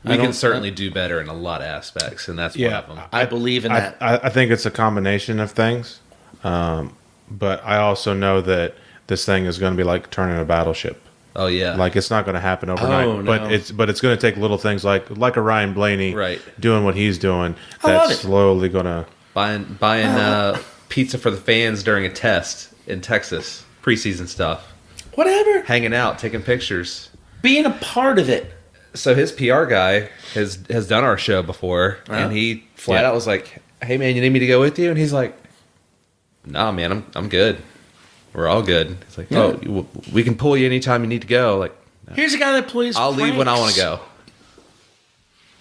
We can certainly do better in a lot of aspects, and that's one of them. I believe in that. I think it's a combination of things, but I also know that this thing is going to be like turning a battleship. Oh yeah, like it's not going to happen overnight. Oh, no. But it's going to take little things like a Ryan Blaney doing what he's doing. That's slowly going to buying pizza for the fans during a test in Texas, preseason stuff. Whatever, hanging out, taking pictures, being a part of it. So his PR guy has done our show before, and he flat out was like, "Hey man, you need me to go with you?" And he's like, "Nah, man, I'm good. We're all good." It's like, "Oh, we can pull you anytime you need to go." Like, here's a guy that plays. I'll leave when I want to go.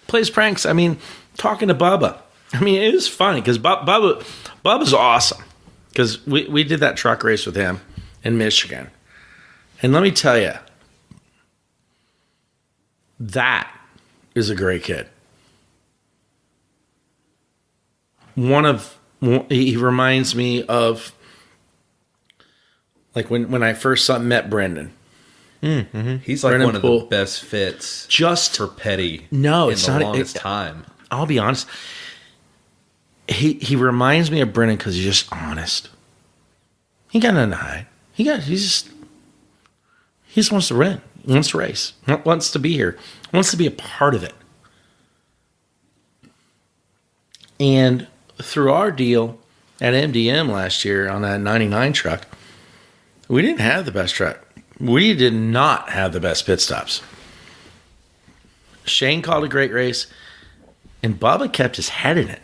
Plays pranks. I mean, talking to Bubba. I mean, it was funny because Bubba's awesome. Because we did that truck race with him in Michigan, and let me tell you, that is a great kid. He reminds me of Like when I first met Brendan. He's like Brendan one of Poole. the best fits Just for Petty. No, in it's the not. longest time. I'll be honest. He reminds me of Brendan because he's just honest. He got nothing to hide. He just wants to win. He wants to race. He wants to be here. He wants to be a part of it. And through our deal at MDM last year on that 99 truck, we didn't have the best truck. We did not have the best pit stops. Shane called a great race, and Bubba kept his head in it.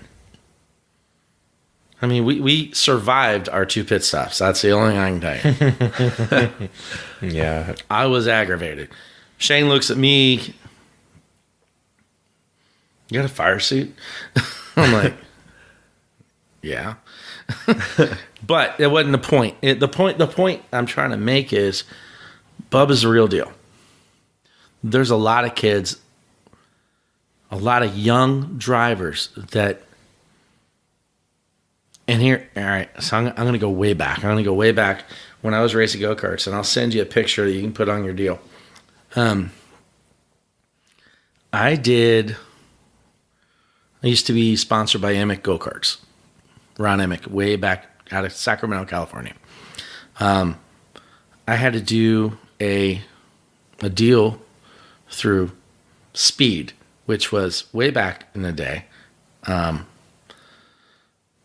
I mean, we survived our 2 pit stops. That's the only thing I can tell you. Yeah. I was aggravated. Shane looks at me. You got a fire suit? I'm like, yeah. But it wasn't the point. The point I'm trying to make is Bubba's the real deal. There's a lot of kids, a lot of young drivers that, and here, all right, so I'm going to go way back. I'm going to go way back when I was racing go-karts, and I'll send you a picture that you can put on your deal. I used to be sponsored by Emick Go-Karts. Ron Emick, way back out of Sacramento, California. I had to do a deal through Speed, which was way back in the day.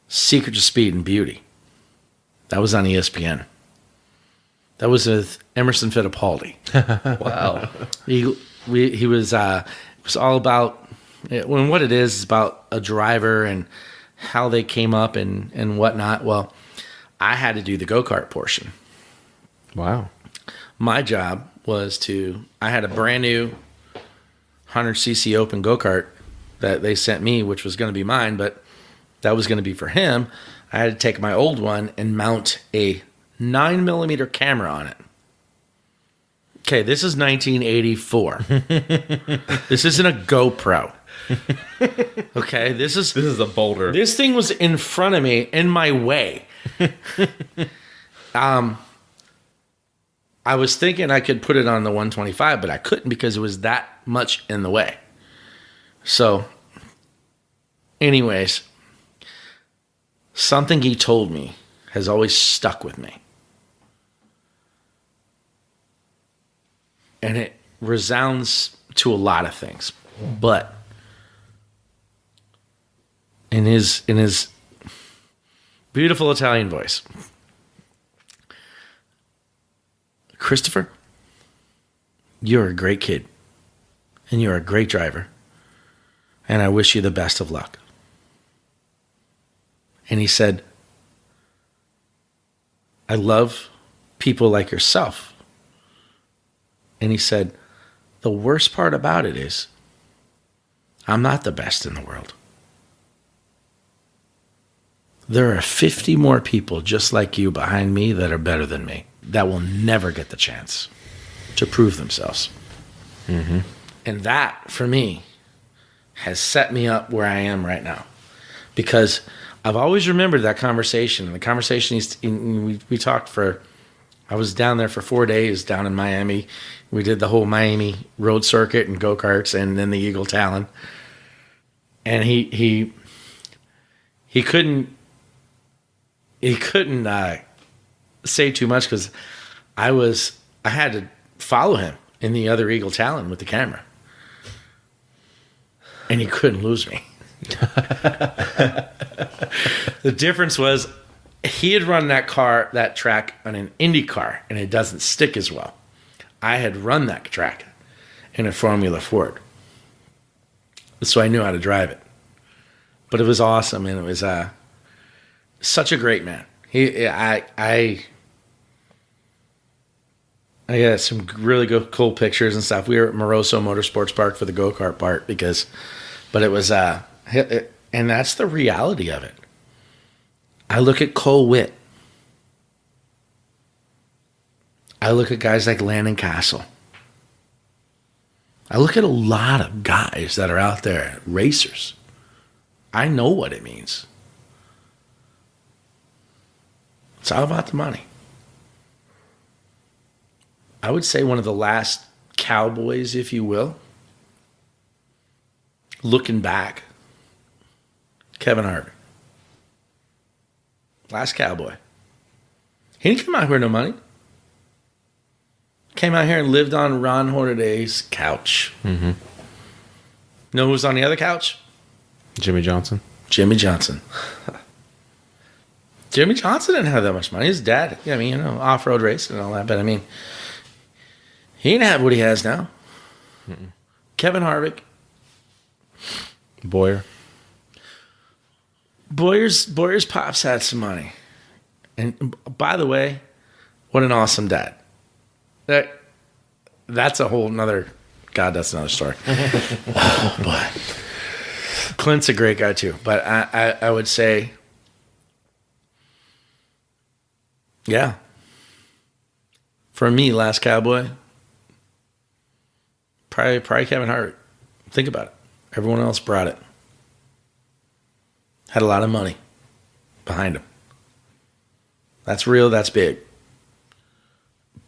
Secrets of Speed and Beauty. That was on ESPN. That was with Emerson Fittipaldi. Wow. He was it was all about when what it is about a driver and how they came up and whatnot. Well, I had to do the go-kart portion. Wow. My job was I had a brand new 100cc open go-kart that they sent me, which was going to be mine, but that was going to be for him. I had to take my old one and mount a 9mm camera on it. Okay, this is 1984. This isn't a GoPro. Okay, this is a boulder. This thing was in front of me, in my way. I was thinking I could put it on the 125, but I couldn't because it was that much in the way. So, anyways, something he told me has always stuck with me. And it resounds to a lot of things. But in his beautiful Italian voice, Christopher, you're a great kid. And you're a great driver. And I wish you the best of luck. And he said, I love people like yourself. And he said, the worst part about it is I'm not the best in the world. There are 50 more people just like you behind me that are better than me that will never get the chance to prove themselves. Mm-hmm. And that, for me, has set me up where I am right now. Because I've always remembered that conversation. The conversation we talked for, I was down there for 4 days down in Miami. We did the whole Miami road circuit and go-karts and then the Eagle Talon. And he couldn't say too much because I had to follow him in the other Eagle Talon with the camera. And he couldn't lose me. The difference was he had run that track on an Indy car, and it doesn't stick as well. I had run that track in a Formula Ford, so I knew how to drive it. But it was awesome, and it was such a great man. I got some really good, cool pictures and stuff. We were at Moroso Motorsports Park for the go-kart part but it was, and that's the reality of it. I look at Cole Witt. I look at guys like Landon Castle. I look at a lot of guys that are out there, racers. I know what it means. It's all about the money. I would say one of the last cowboys, if you will. Looking back, Kevin Harvick. Last cowboy. He didn't come out here with no money. Came out here and lived on Ron Hornaday's couch. Mm-hmm. Know who's on the other couch? Jimmy Johnson. Jimmy Johnson. Jimmy Johnson didn't have that much money. His dad, I mean, off-road racing and all that. But, I mean, he didn't have what he has now. Mm-mm. Kevin Harvick. Boyer's pops had some money. And, by the way, what an awesome dad. That's a whole nother... God, that's another story. Oh, boy. Clint's a great guy, too. But I would say... Yeah. For me, last cowboy, probably Kevin Hart. Think about it. Everyone else brought it. Had a lot of money behind him. That's real. That's big.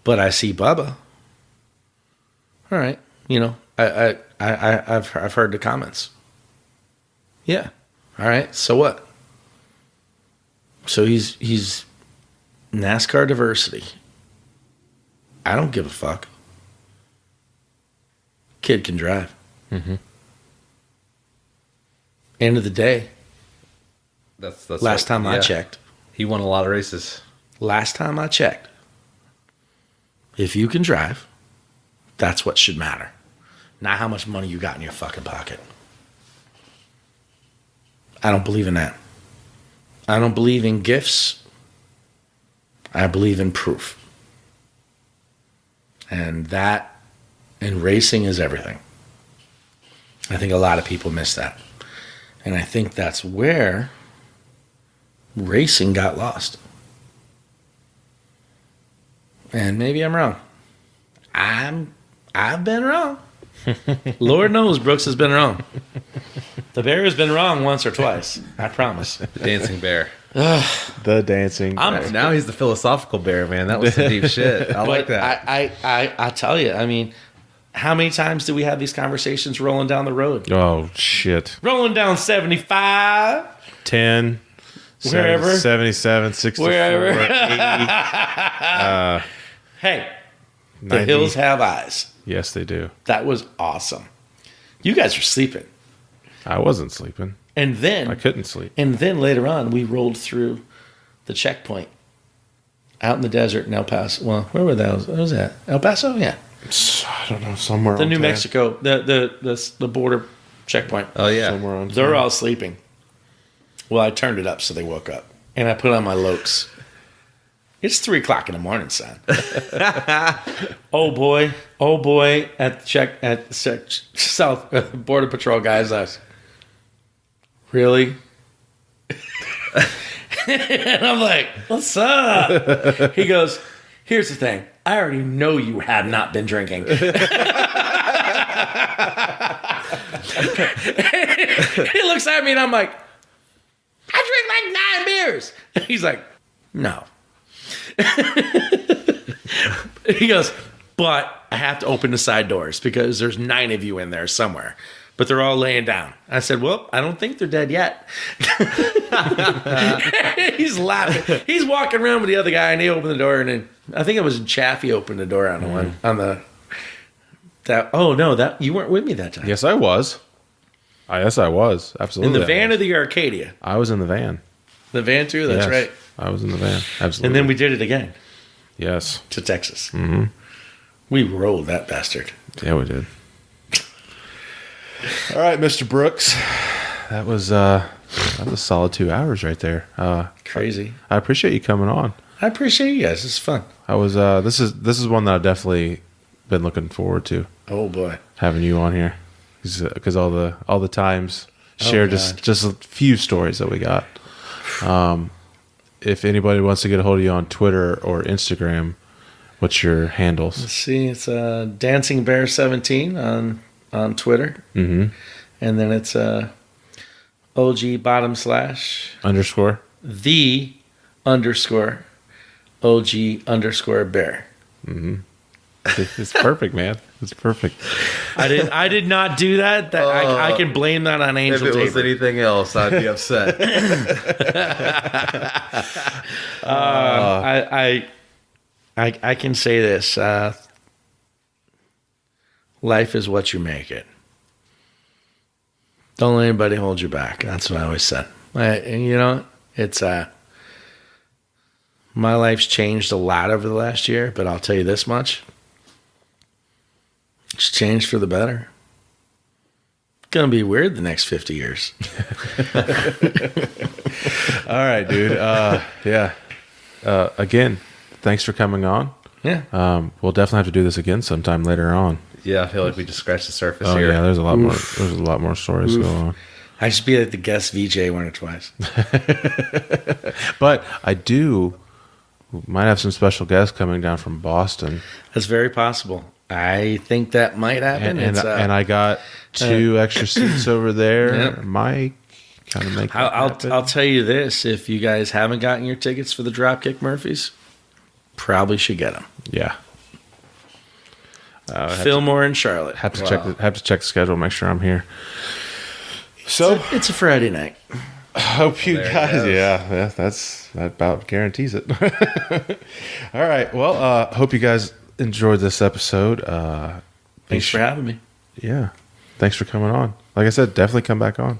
But I see Bubba. All right. I've heard the comments. Yeah. All right. So what? So he's NASCAR diversity. I don't give a fuck. Kid can drive. Mm-hmm. End of the day. That's last time I checked. He won a lot of races. Last time I checked. If you can drive, that's what should matter. Not how much money you got in your fucking pocket. I don't believe in that. I don't believe in gifts. I believe in proof. And racing is everything. I think a lot of people miss that. And I think that's where racing got lost. And maybe I'm wrong. I've been wrong. Lord knows Brooks has been wrong. The bear has been wrong once or twice. I promise. The dancing bear. The dancing bear. Now he's the philosophical bear, man. That was some deep shit. I like that. I tell you, I mean, how many times do we have these conversations rolling down the road? Oh, shit. Rolling down 75. 10. Wherever. 77, 64, wherever. 80. Hey, 90. the hills have eyes. Yes, they do. That was awesome. You guys were sleeping. I wasn't sleeping. And then... I couldn't sleep. And then later on, we rolled through the checkpoint out in the desert in El Paso. Well, where were those? Where was that? El Paso? Yeah. I don't know. Somewhere the on New 10. Mexico, the border checkpoint. Oh, yeah. Somewhere on They're 10. all sleeping. Well, I turned it up so they woke up. And I put on my Lokes. It's 3 o'clock in the morning, son. Oh boy, at the South Border Patrol guys, I was, really? And I'm like, what's up? He goes, here's the thing. I already know you have not been drinking. He looks at me and I'm like, I drink like 9 beers. He's like, no. He goes, but I have to open the side doors because there's 9 of you in there somewhere. But they're all laying down. I said, well, I don't think they're dead yet. He's laughing. He's walking around with the other guy, and he opened the door, and then I think it was Chaffee opened the door on the one on the. That you weren't with me that time. Yes, I was. Yes, I was. Absolutely. In the van of the Arcadia. I was in the van. The van too. That's Yes, right. I was in the van. Absolutely. And then we did it again Yes. to Texas. Mm-hmm. We rolled that bastard. Yeah, we did. All right, Mr. Brooks. That was a solid 2 hours right there. Crazy. I appreciate you coming on. I appreciate you guys. It's fun. I was this is one that I've definitely been looking forward to. Oh boy. Having you on here. Because all the times share just a few stories that we got. If anybody wants to get a hold of you on Twitter or Instagram, what's your handles? Let's see, it's Dancing Bear 17 on Twitter, Mm-hmm. and then it's OG __ the _ OG _ bear. Mm-hmm. It's perfect, man. It's perfect. I did not do that. I can blame that on Angel If it was Tabor. anything else, I'd be upset. I can say this. Life is what you make it. Don't let anybody hold you back. That's what I always said. And you know, it's my life's changed a lot over the last year, but I'll tell you this much. It's changed for the better. It's going to be weird the next 50 years. All right, dude. Yeah. Again, thanks for coming on. Yeah. We'll definitely have to do this again sometime later on. Yeah, I feel like we just scratched the surface Oh here. yeah, there's a lot more. There's a lot more stories to go on. I should be like the guest VJ one or twice. But I might have some special guests coming down from Boston, That's very possible. I think that might happen. and I got 2 extra seats over there. Yep. Mike, kind of make. That happen. I'll tell you this: if you guys haven't gotten your tickets for the Dropkick Murphys, probably should get them. Yeah. Fillmore and Charlotte. Have to check the schedule. Make sure I'm here. So It's a Friday night. hope you There it guys. goes. Yeah, that about guarantees it. All right. Well, hope you guys enjoyed this episode. Thanks for having me. Yeah. Thanks for coming on. Like I said, definitely come back on.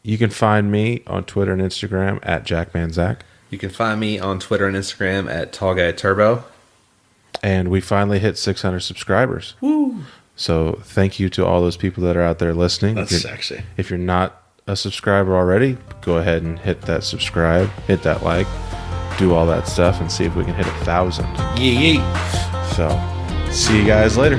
You can find me on Twitter and Instagram at JackmanZack. You can find me on Twitter and Instagram at TallGuyTurbo. And we finally hit 600 subscribers. Woo! So thank you to all those people that are out there listening. That's If you're- sexy. If you're not a subscriber already, go ahead and hit that subscribe, hit that like, do all that stuff, and see if we can hit 1,000. Yee yee. So see you guys later.